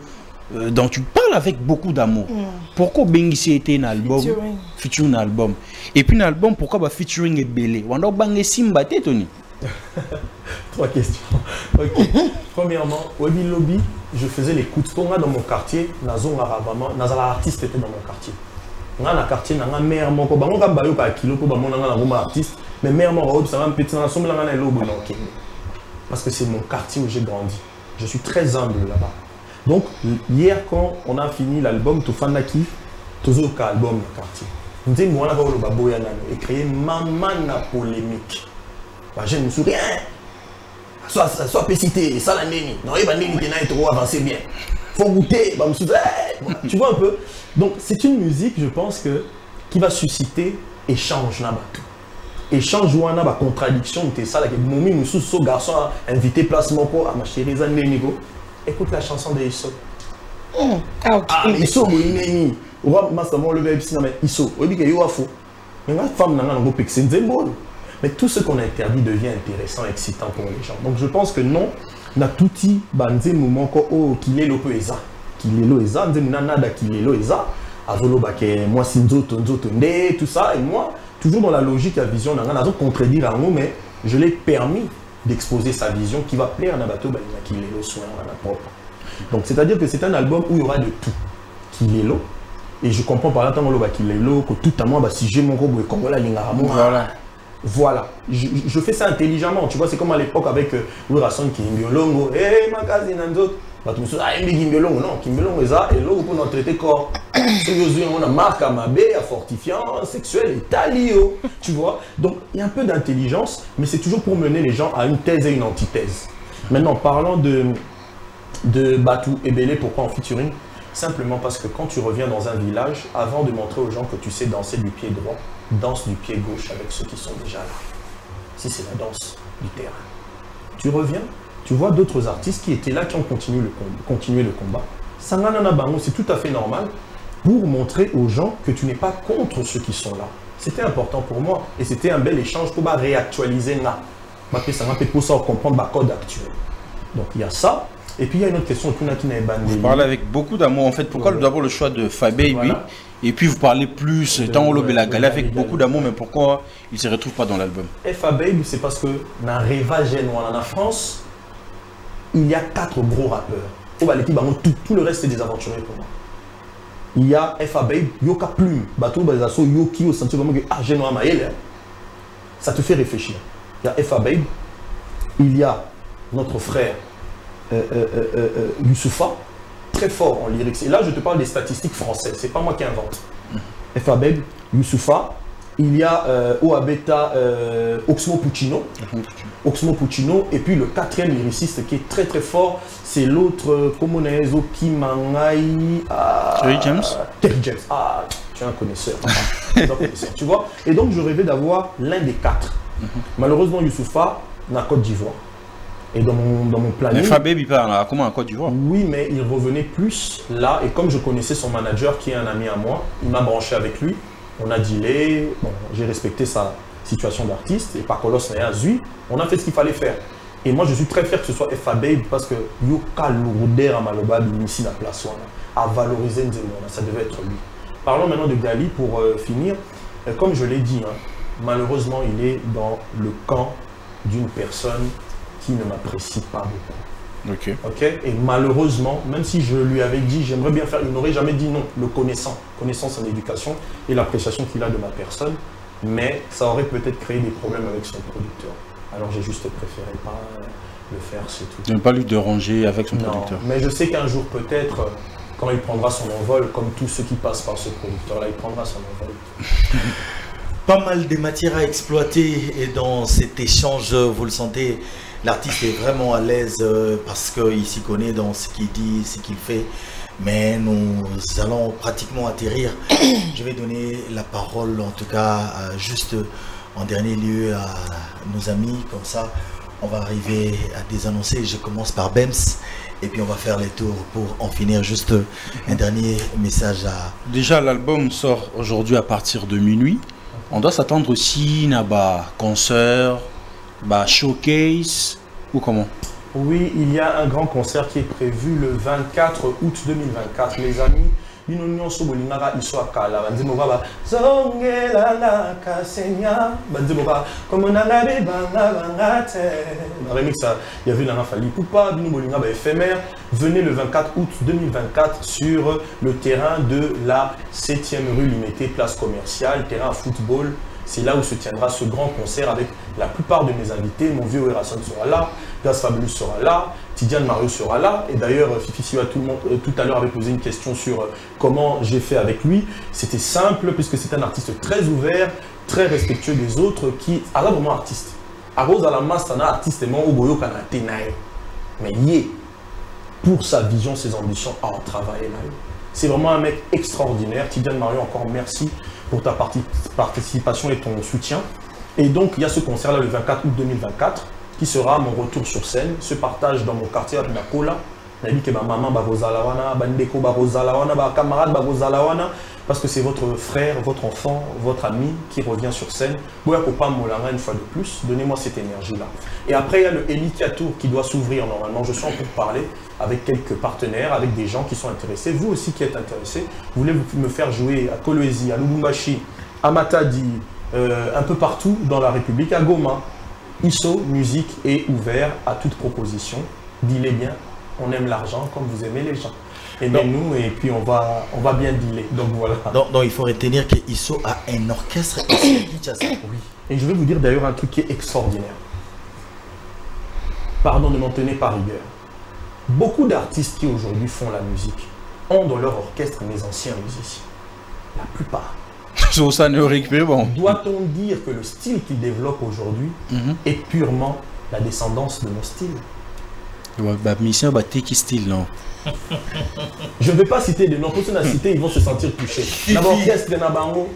[SPEAKER 6] donc tu parles avec beaucoup d'amour. Pourquoi Bengisi était un album featuring un album? Et puis un album, pourquoi bah featuring est belé? Wanda bangé Simba Tony.
[SPEAKER 2] 3 questions. Ok. Premièrement, Webi Lobby, je faisais les coups de tonga dans mon quartier. Nazon Arabama, Nazala artiste était dans mon quartier. Dans le quartier, dans la mère, mon copain, on a baillé par kilo pour mon artiste. Mais mère, mon robe, ça va me péter dans la somme, parce que c'est mon quartier où j'ai grandi. Je suis très humble là-bas. Donc, hier, quand on a fini l'album, tout fan qui, tout autre album dans le quartier. On dit, moi, on a créé maman la polémique. Je ne me souviens. Soit pécité, ça la néni. Non, il va néni qui n'a trop avancé bien. Faut goûter, bah, me souviens. Tu vois un peu. Donc, c'est une musique, je pense, qui va susciter échange là-bas. Échange ou on a contradiction, c'est ça, là, que Moumi nous sous ce garçon a invité placement pour ma chérie Zanénigo. Écoute la chanson de Isso. Ah, mais Isso, oui, on va massivement le verbe mais Isso. On dit que yo a faux. Mais la femme n'a pas de c'est symbole. Mais tout ce qu'on interdit devient intéressant, excitant pour les gens. Donc je pense que non, na touti banze moment ko o kilelo ko eza. Kilelo eza, nze nada kilelo eza. Azolo ba ke moi sinzo tonzo nde tout ça et moi toujours dans la logique et la vision n'a rien à contredire en mot, mais je l'ai permis d'exposer sa vision qui va plaire à Nabato Kilelo soin à la propre. Donc c'est-à-dire que c'est un album où il y aura de tout. Kilelo. Et je comprends par là tant que Kilelo que tout à moi si j'ai mon robot et comme là voilà. Voilà, je fais ça intelligemment, tu vois, c'est comme à l'époque avec Wilson qui est Mbiolongo, hey, ma casine, d'autres. Tu me dis, ah, Mbiolongo, non, Mbiolongo, ça, et là, on peut traiter corps. On a marque à Mabé, à fortifiant, sexuel, et talio, tu vois. Donc, il y a un peu d'intelligence, mais c'est toujours pour mener les gens à une thèse et une antithèse. Maintenant, parlant de Batou et Bélé, pourquoi en featuring? Simplement parce que quand tu reviens dans un village, avant de montrer aux gens que tu sais danser du pied droit, danse du pied gauche avec ceux qui sont déjà là. Si c'est la danse du terrain. Tu reviens, tu vois d'autres artistes qui étaient là, qui ont continué le combat. Sanganana Bango, c'est tout à fait normal pour montrer aux gens que tu n'es pas contre ceux qui sont là. C'était important pour moi et c'était un bel échange pour réactualiser là. Ça m'a fait pour ça comprendre le code actuel. Donc il y a ça. Et puis il y a une autre question.
[SPEAKER 6] Vous parlez avec beaucoup d'amour en fait. Pourquoi d'abord le choix de Fababy voilà. Et puis vous parlez plus, tant on l'a galé avec beaucoup d'amour, mais pourquoi il ne se retrouve pas dans l'album?
[SPEAKER 2] Fababy, c'est parce que dans Reva Genois, en France, il y a 4 gros rappeurs. Tout le reste c'est des aventuriers pour moi. Il y a Fababy, Yoka Plume, Batou Bazaso, Yoki, au sentiment que Genois Maël. Ça te fait réfléchir. Il y a Fababy, il y a notre frère Youssoufa, très fort en lyrics. Et là, je te parle des statistiques françaises. C'est pas moi qui invente. Fabeb, Youssoufa, il y a Oabeta Oxmo Puccino. Oxmo Puccino. Et puis le 4e lyriciste qui est très très fort, c'est l'autre Komonezo Kimangai.
[SPEAKER 6] Terry James.
[SPEAKER 2] Terry James. Ah, tu es un connaisseur. Tu vois. Et donc, je rêvais d'avoir l'un des 4. Malheureusement, Youssoufa n'a Côte d'Ivoire. Et dans mon planning...
[SPEAKER 6] Mais Fababy parle comment en Côte d'Ivoire?
[SPEAKER 2] Oui, mais il revenait plus là. Et comme je connaissais son manager, qui est un ami à moi, il m'a branché avec lui. On a dealé. Bon, j'ai respecté sa situation d'artiste. Et par Colos Zui, on a fait ce qu'il fallait faire. Et moi, je suis très fier que ce soit Fababy parce que Yoka Lourder à Maloba, ici la place, à valoriser Nzemona. Ça devait être lui. Parlons maintenant de Gali pour finir. Comme je l'ai dit, malheureusement, il est dans le camp d'une personne qui ne m'apprécie pas beaucoup.
[SPEAKER 6] Ok.
[SPEAKER 2] Et malheureusement, même si je lui avais dit, j'aimerais bien faire, il n'aurait jamais dit non, le connaissance en éducation et l'appréciation qu'il a de ma personne, mais ça aurait peut-être créé des problèmes avec son producteur. Alors j'ai juste préféré pas le faire, c'est tout.
[SPEAKER 6] Ne pas lui déranger avec son producteur.
[SPEAKER 2] Mais je sais qu'un jour peut-être, quand il prendra son envol, comme tous ceux qui passent par ce producteur-là, il prendra son envol.
[SPEAKER 1] Pas mal de matières à exploiter et dans cet échange, vous le sentez, l'artiste est vraiment à l'aise parce qu'il s'y connaît dans ce qu'il dit, ce qu'il fait. Mais nous allons pratiquement atterrir. Je vais donner la parole, en tout cas, juste en dernier lieu à nos amis. Comme ça, on va arriver à désannoncer. Je commence par Bems. Et puis on va faire les tours pour en finir. Juste un dernier message à...
[SPEAKER 6] Déjà, l'album sort aujourd'hui à partir de minuit. On doit s'attendre aussi à un concert, showcase ou comment?
[SPEAKER 2] Oui, il y a un grand concert qui est prévu le 24 août 2024. Les amis, nous sommes il y avait la Fali Poupa, éphémère. Venez le 24 août 2024 sur le terrain de la 7e rue Limité, place commerciale, terrain à football. C'est là où se tiendra ce grand concert avec la plupart de mes invités. Mon vieux Erasson sera là, Gas Fabulous sera là, Tidiane Mario sera là. Et d'ailleurs, Fifi Siwa, tout à l'heure, avait posé une question sur comment j'ai fait avec lui. C'était simple, puisque c'est un artiste très ouvert, très respectueux des autres, qui a vraiment artiste. À Rose à la masse, c'est un artiste, mais il est pour sa vision, ses ambitions, à en travailler là. C'est vraiment un mec extraordinaire. Tidiane Mario, encore merci pour ta participation et ton soutien. Et donc, il y a ce concert-là le 24 août 2024 qui sera mon retour sur scène. Ce partage dans mon quartier à Nakola. Je dis que ma maman Barozalawana, Bandeko Barozalawana, ma camarade Barozalawana, parce que c'est votre frère, votre enfant, votre ami qui revient sur scène. Boya Kopa Molanga une fois de plus, donnez-moi cette énergie-là. Et après, il y a le Elikia Tour qui doit s'ouvrir normalement. Je suis en train de parler avec quelques partenaires, avec des gens qui sont intéressés. Vous aussi qui êtes intéressés, vous voulez me faire jouer à Kolwezi, à Lubumbashi, à Matadi, un peu partout dans la République, à Goma. ISO Musique est ouvert à toute proposition. Dis-les bien, on aime l'argent comme vous aimez les gens. Aimez-nous et puis on va bien dealer. Donc voilà.
[SPEAKER 1] Donc il faut retenir que ISO a un orchestre ici à Kinshasa.
[SPEAKER 2] Oui. Et je vais vous dire d'ailleurs un truc qui est extraordinaire. Pardon de m'en tenir par rigueur. Beaucoup d'artistes qui aujourd'hui font la musique ont dans leur orchestre mes anciens musiciens. La plupart. Doit-on dire que le style qu'ils développent aujourd'hui est purement la descendance de mon style? Je ne vais pas citer de noms. Pour ceux qui citer, ils vont se sentir touchés. L'orchestre de Nabango.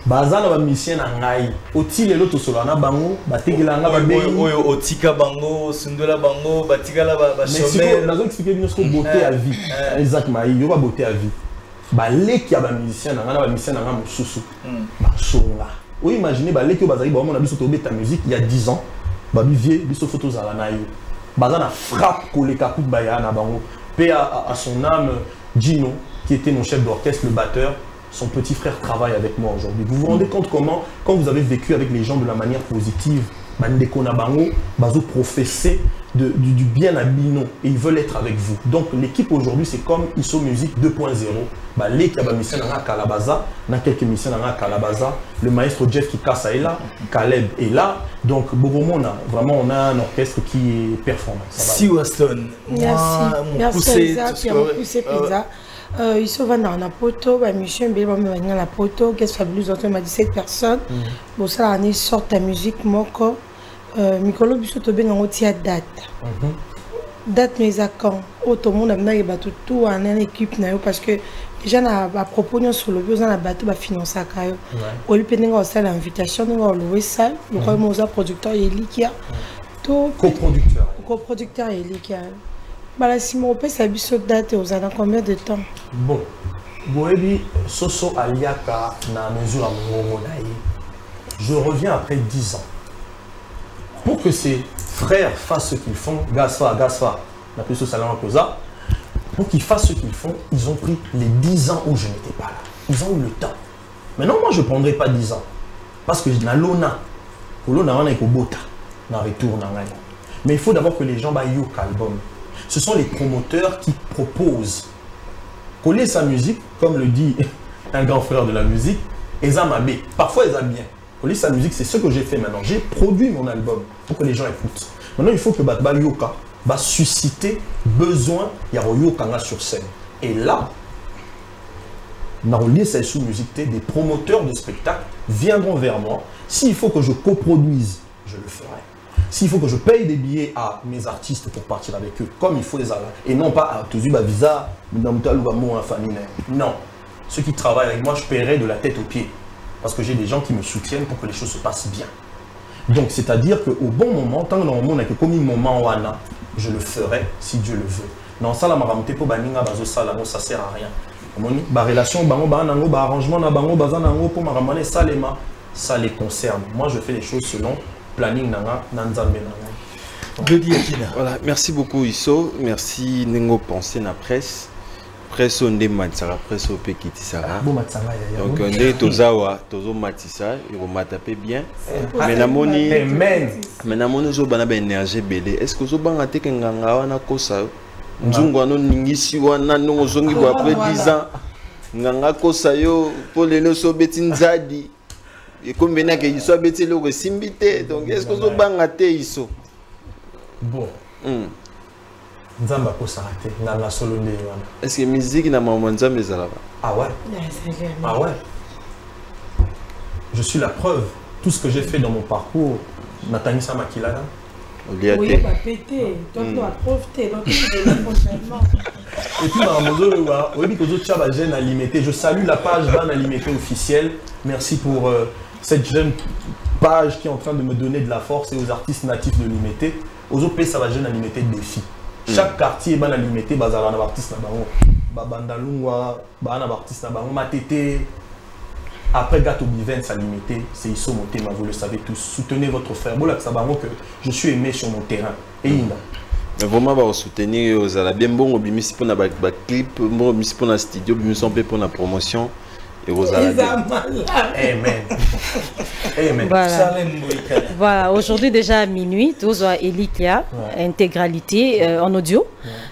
[SPEAKER 2] Bazana ba musicien na ngai otile loto solo na bango bategela nga ba
[SPEAKER 4] oyo otika bango sundola bango batikala ba chômeur.
[SPEAKER 2] Mais nazo expliquer bien ce que beauté à vie. Exactement, il y aura beauté à vie. Ba leki ya ba musicien na nga na ba musicien na nga mosusu. Ba songa. Oui, imaginez ba leki bazali ba mona biso to beta musique il y a 10 ans. Ba bivie biso photos à la na yo. Bazana frappe koleka coup ba ya na bango. Paix à son âme Gino qui était mon chef d'orchestre, le batteur. Son petit frère travaille avec moi aujourd'hui. Vous vous rendez compte comment, quand vous avez vécu avec les gens de la manière positive, Bandeko Nabango, Bazo professé du bien à Bino et ils veulent être avec vous. Donc l'équipe aujourd'hui, c'est comme ISO Musique 2.0. Les Kabamisien dans Kalabaza, dans quelques missions dans Kalabaza, le maestro Jeff Kikasa est là, Caleb est là. Donc vraiment on a un orchestre qui est performant.
[SPEAKER 1] Si Weston,
[SPEAKER 5] merci. Ils sont venus à Poto, mission à la Poto, qu'est-ce que Fabulous m'a dit 7 personnes. Bon, ça, on sort ta musique, Moko. Mikolo Bissoto Ben en date. Date mes accords. Tout le monde a mis tout en une équipe parce que déjà à propos de sur le besoin de bateau va financer à Kayo. Au lieu de faire l'invitation, nous avons loué ça. Le premier producteur Elikia.
[SPEAKER 2] Coproducteur.
[SPEAKER 5] Coproducteur Elikia. Bah si mon père s'habille sur date, vous avez combien de temps?
[SPEAKER 2] Bon, Boebi Soso Aliaka na mesure à mon je reviens après 10 ans. Pour que ces frères fassent ce qu'ils font, Gasfa, la plus Salama Koza, pour qu'ils fassent ce qu'ils font, ils ont pris les 10 ans où je n'étais pas là. Ils ont eu le temps. Maintenant, moi, je ne prendrai pas 10 ans. Parce que je n'ai l'ona. Mais il faut d'abord que les gens aient un album. Ce sont les promoteurs qui proposent. Coller sa musique, comme le dit un grand frère de la musique, Ezamabé. Parfois, ils aiment bien. Coller sa musique, c'est ce que j'ai fait maintenant. J'ai produit mon album pour que les gens écoutent. Maintenant, il faut que Batba Yoka va susciter besoin, il y a Yoka sur scène. Et là, sous musique, des promoteurs de spectacles viendront vers moi. S'il faut que je coproduise, je le ferai. S'il faut que je paye des billets à mes artistes pour partir avec eux, comme il faut les avoir, et non pas à Tozuba Visa, non. Ceux qui travaillent avec moi, je paierai de la tête aux pieds. Parce que j'ai des gens qui me soutiennent pour que les choses se passent bien. Donc, c'est-à-dire qu'au bon moment, tant que dans le monde, comme un moment, je le ferai si Dieu le veut. Non, ça, ça sert à rien. Ma relation, arrangement, ça les concerne. Moi, je fais les choses selon planning nanga nanzambe nanga.
[SPEAKER 4] Voilà, merci beaucoup Isso, merci Nengo Pensé na presse. Presse on Matsara, presse au Pekiti Sara. Donc on est Tozawa, Tozo Matissa, il va m'ataper bien. Mais namoni, mais namoni zo bana ben énergie belé. Est-ce que zo bana te kenganga wana kosa? Nzungu ano ningisi wana nongo zongi bo après 10 ans. Nganga kosa yo pour les no so betinzadi. Et comme bena ke Isso beti le simbité. Donc est-ce que zo bana te Isso?
[SPEAKER 2] Bon. Nzamba ko s'arrêter na la solo ndé wana.
[SPEAKER 4] Est-ce que musique na maman Nzamba ezala ba?
[SPEAKER 2] Ah ouais. Ah ouais. Je suis la preuve. Tout ce que j'ai fait dans mon parcours, Nathanisa Makilana.
[SPEAKER 5] Oui, pas pété. Donc la preuve t'es donc prochainement.
[SPEAKER 2] Et puis Maramozo oui que d'autres chaba jeune alimité. Je salue la page Ban Alimité officielle. Merci pour cette jeune page qui est en train de me donner de la force et aux artistes natifs de Limité. Aux autres pays, ça va jeune alimenter des défis. Chaque quartier est alimité, bazar na artiste na bango, babandalungwa, bana artiste na bango, matete. Après Gato Bivens à limité, c'est Isso Motema, vous le savez tous. Soutenez votre frère. Bola Sabango que je suis aimé sur mon terrain. Et Inda.
[SPEAKER 4] Mais vraiment va soutenir aux ala bien bon obimisi pour na ba clip, bon obimisi pour na studio, obimisi pour na promotion. Et
[SPEAKER 2] Amen. Amen.
[SPEAKER 3] Voilà, voilà. Aujourd'hui déjà à minuit, tous Elikia, intégralité en audio.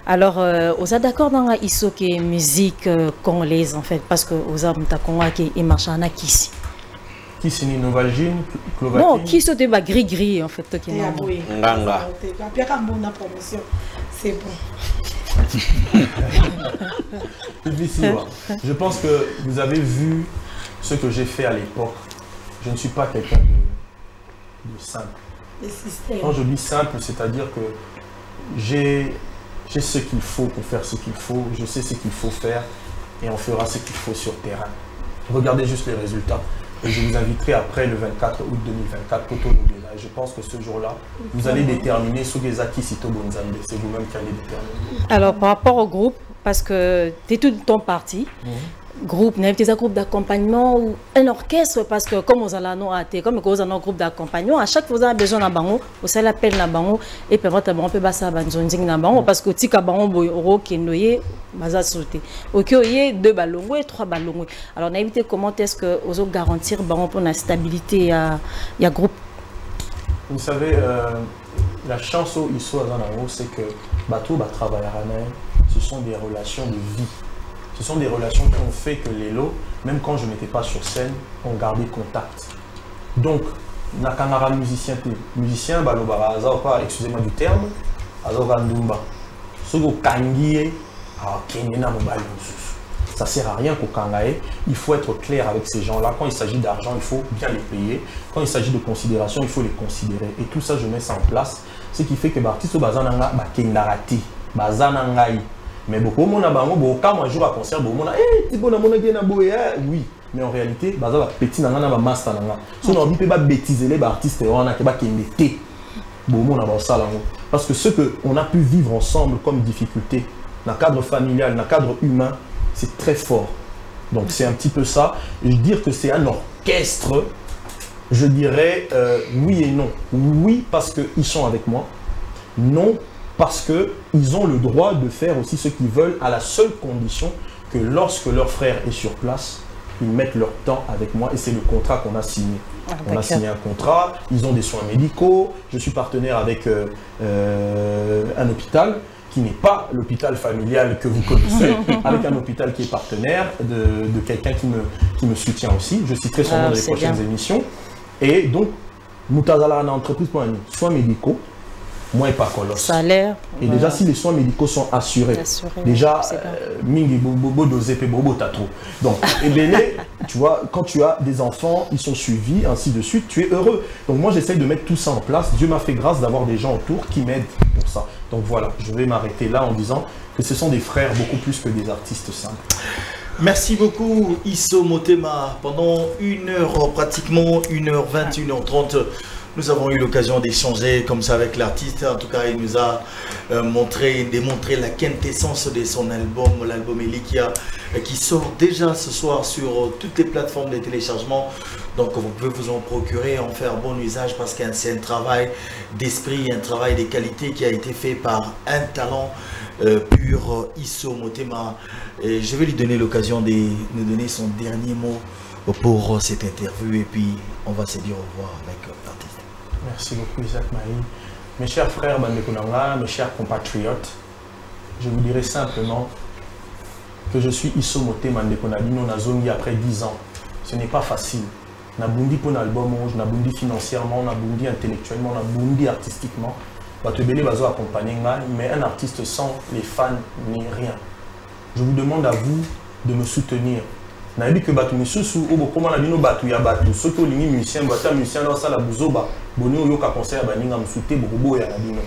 [SPEAKER 3] Alors, vous êtes d'accord dans la Isso qui est musique congolaise en fait, parce que vous avez un qui est marchand à Kissi.
[SPEAKER 2] Kissi ni Novalgine,
[SPEAKER 3] non, Kissi c'est pas gris en fait.
[SPEAKER 2] Nganga.
[SPEAKER 5] C'est bon.
[SPEAKER 2] Je pense que vous avez vu ce que j'ai fait à l'époque. Je ne suis pas quelqu'un de simple. Quand je dis simple, c'est-à-dire que j'ai ce qu'il faut pour faire ce qu'il faut, je sais ce qu'il faut faire et on fera ce qu'il faut sur terrain. Regardez juste les résultats. Et je vous inviterai après le 24 août 2024 Poto Lobela. Et je pense que ce jour-là, vous allez déterminer Sugezaki Sito Bonzambe. C'est vous-même qui allez déterminer.
[SPEAKER 3] Alors, par rapport au groupe, parce que tu es tout ton parti, groupe, un groupe d'accompagnement ou un orchestre, parce que comme vous allez comme vous avez un groupe d'accompagnement, à chaque fois vous avez besoin d'un bango, vous allez l'appeler d'un bango et permettre à bango peut passer à banzonzing d'un bango parce que tika bango boyoro qui noyé baza sauté. Ok, il y a 2 ballons et 3 ballons. Alors on a évité comment est-ce que vous garantir bango pour la stabilité à groupe.
[SPEAKER 2] Vous savez, la chance au Isso Azanango, c'est que bateau va travailler à ce sont des relations de vie. Ce sont des relations qui ont fait que les lots, même quand je n'étais pas sur scène, ont gardé contact. Donc, Nakamara musicien, excusez-moi du terme, ça ne sert à rien qu'au Kangae. Il faut être clair avec ces gens-là. Quand il s'agit d'argent, il faut bien les payer. Quand il s'agit de considération, il faut les considérer. Et tout ça, je mets ça en place. Ce qui fait que l'artiste Bazananga Kendarati, Bazanangai. Mais beaucoup de gens, quand un jour à concert, oui. Mais en réalité, baza petit nanga na master nanga. Si on dit pas bêtiser les artistes, on a pas qui parce que ce que on a pu vivre ensemble comme difficulté, dans le cadre familial, dans le cadre humain, c'est très fort. Donc c'est un petit peu ça. Et dire que c'est un orchestre, je dirais oui et non. Oui parce qu'ils sont avec moi. Non parce qu'ils ont le droit de faire aussi ce qu'ils veulent à la seule condition que lorsque leur frère est sur place, ils mettent leur temps avec moi et c'est le contrat qu'on a signé. On a signé un contrat, ils ont des soins médicaux, je suis partenaire avec un hôpital qui n'est pas l'hôpital familial que vous connaissez, avec un hôpital qui est partenaire de quelqu'un qui me soutient aussi. Je citerai son nom dans les prochaines émissions. Et donc, Moutazala, une entreprise pour soins médicaux, moi et pas colosse.
[SPEAKER 3] Salaire.
[SPEAKER 2] Et déjà, si les soins médicaux sont assurés, déjà, mingi bobo dosé pe bobo tatro. Donc, tu vois, quand tu as des enfants, ils sont suivis, ainsi de suite, tu es heureux. Donc moi, j'essaye de mettre tout ça en place. Dieu m'a fait grâce d'avoir des gens autour qui m'aident pour ça. Donc voilà, je vais m'arrêter là en disant que ce sont des frères beaucoup plus que des artistes simples.
[SPEAKER 1] Merci beaucoup Isso Motema. Pendant 1 heure, pratiquement 1h20, 1h30, Nous avons eu l'occasion d'échanger comme ça avec l'artiste. En tout cas, il nous a démontré la quintessence de son album, l'album Elikia, qui sort déjà ce soir sur toutes les plateformes de téléchargement. Donc vous pouvez vous en procurer, en faire bon usage parce que c'est un travail d'esprit, un travail de qualité qui a été fait par un talent pur, Isso Motema. Et je vais lui donner l'occasion de nous donner son dernier mot pour cette interview et puis on va se dire au revoir avec l'artiste.
[SPEAKER 2] Merci beaucoup Isaac Maï. Mes chers frères Bandekonanga, mes chers compatriotes, je vous dirai simplement que je suis Isso Motema Ndekonabino Nazongi après 10 ans. Ce n'est pas facile. Nabundi pour l'album, nabundi financièrement, nabundi intellectuellement, nabundi artistiquement. Batebele bazo accompagner, mais un artiste sans les fans n'est rien. Je vous demande à vous de me soutenir. Nabi que batu misusu obo koma na bino batu ya batu soki olingi musicien bata musicien na sala buzoba boni oyo ka conseil baninga msute bobo ya na bino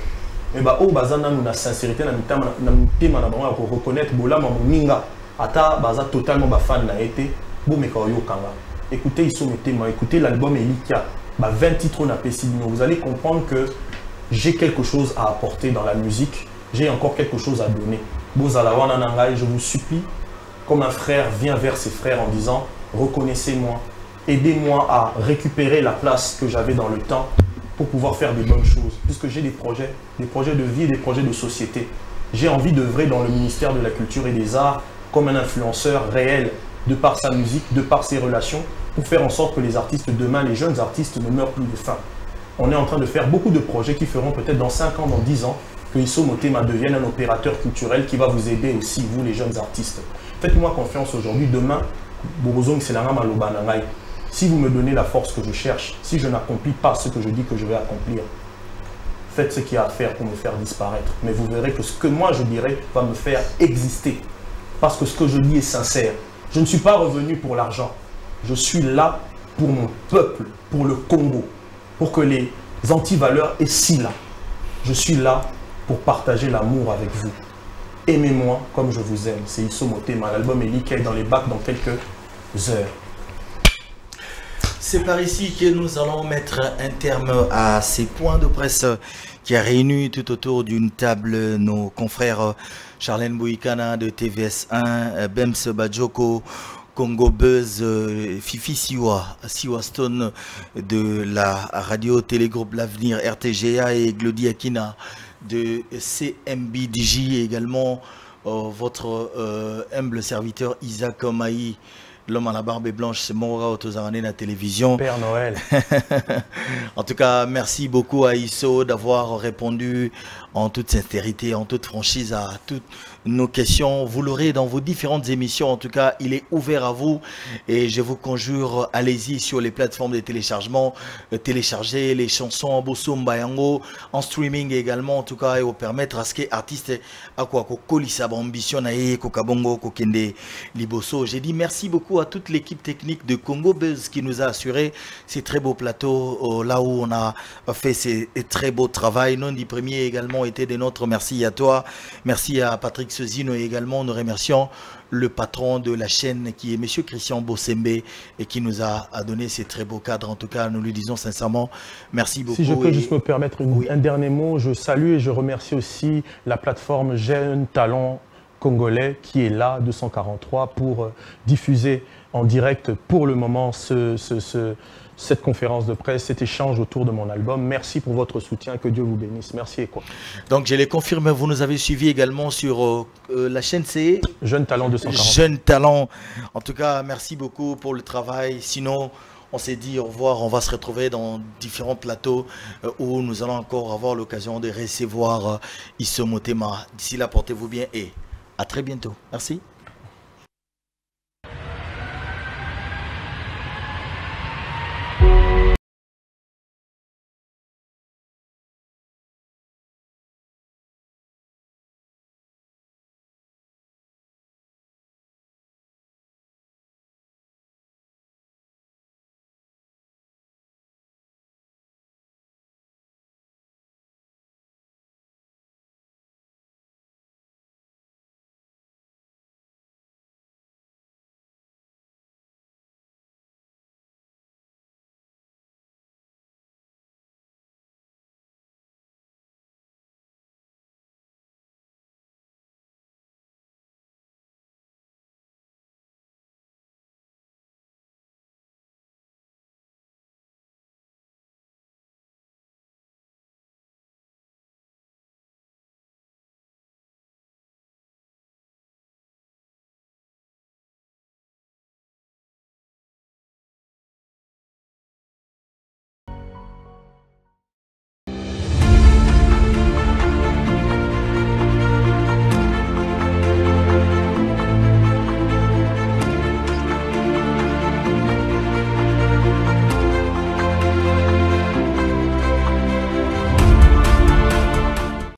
[SPEAKER 2] mais ba o bazana na sincérité na mitama na mitema na bango ko reconnaître bolama moninga ata baza totalement ba fan na été bo meka oyo kanga. Écoutez Isso Motema, écoutez l'album Elikia, bah 20 titres na pesibino, vous allez comprendre que j'ai quelque chose à apporter dans la musique, j'ai encore quelque chose à donner. Bozalawana Nangai, je vous supplie, comme un frère vient vers ses frères en disant reconnaissez-moi, aidez-moi à récupérer la place que j'avais dans le temps pour pouvoir faire de bonnes choses, puisque j'ai des projets de vie et des projets de société. J'ai envie d'œuvrer dans le ministère de la Culture et des Arts comme un influenceur réel, de par sa musique, de par ses relations, pour faire en sorte que les artistes demain, les jeunes artistes ne meurent plus de faim. On est en train de faire beaucoup de projets qui feront peut-être dans 5 ans, dans 10 ans, que Isso Motema devienne un opérateur culturel qui va vous aider aussi, vous les jeunes artistes. Faites-moi confiance aujourd'hui, demain, si vous me donnez la force que je cherche, si je n'accomplis pas ce que je dis que je vais accomplir, faites ce qu'il y a à faire pour me faire disparaître. Mais vous verrez que ce que moi je dirai va me faire exister. Parce que ce que je dis est sincère. Je ne suis pas revenu pour l'argent. Je suis là pour mon peuple, pour le Congo, pour que les antivaleurs aient si là. Je suis là pour partager l'amour avec vous. Aimez-moi comme je vous aime. C'est Isso Motema. L'album Elikia est dans les bacs dans quelques heures.
[SPEAKER 1] C'est par ici que nous allons mettre un terme à ces points de presse qui a réuni tout autour d'une table nos confrères Charlène Bouikana de TVS1, Bems Bajoko, Congo Buzz, Fifi Siwa Stone de la radio Télégroupe L'Avenir RTGA et Glody Akina de CMBDJ et également votre humble serviteur Isaac Maï, l'homme à la barbe blanche, c'est Mora Otozarane à la télévision.
[SPEAKER 2] Père Noël.
[SPEAKER 1] En tout cas, merci beaucoup à Isso d'avoir répondu en toute sincérité, en toute franchise à toutes nos questions. Vous l'aurez dans vos différentes émissions. En tout cas, il est ouvert à vous et je vous conjure, allez-y sur les plateformes de téléchargement, téléchargez les chansons en Bosso Mbayango, en streaming également, en tout cas, et vous permettre à ce que artistes à quoi kolisa ambition nae kokabongo kokende liboso. J'ai dit merci beaucoup à toute l'équipe technique de Congo Buzz qui nous a assuré ces très beaux plateaux là où on a fait ces très beaux travail. Non du premier également était de notre merci à toi, merci à Patrick Sezino et également nous remercions le patron de la chaîne qui est Monsieur Christian Bossembe et qui nous a donné ces très beaux cadres. En tout cas, nous lui disons sincèrement merci beaucoup.
[SPEAKER 2] Si je peux juste me permettre un dernier mot, je salue et je remercie aussi la plateforme Jeunes Talents Congolais qui est là, 243, pour diffuser en direct pour le moment cette conférence de presse, cet échange autour de mon album. Merci pour votre soutien, que Dieu vous bénisse. Merci et quoi.
[SPEAKER 1] Donc je les confirme, vous nous avez suivis également sur la chaîne C.
[SPEAKER 2] Jeunes Talents 240.
[SPEAKER 1] Jeunes Talents. En tout cas, merci beaucoup pour le travail. Sinon, on s'est dit au revoir, on va se retrouver dans différents plateaux où nous allons encore avoir l'occasion de recevoir Isso Motema. D'ici là, portez-vous bien et à très bientôt. Merci.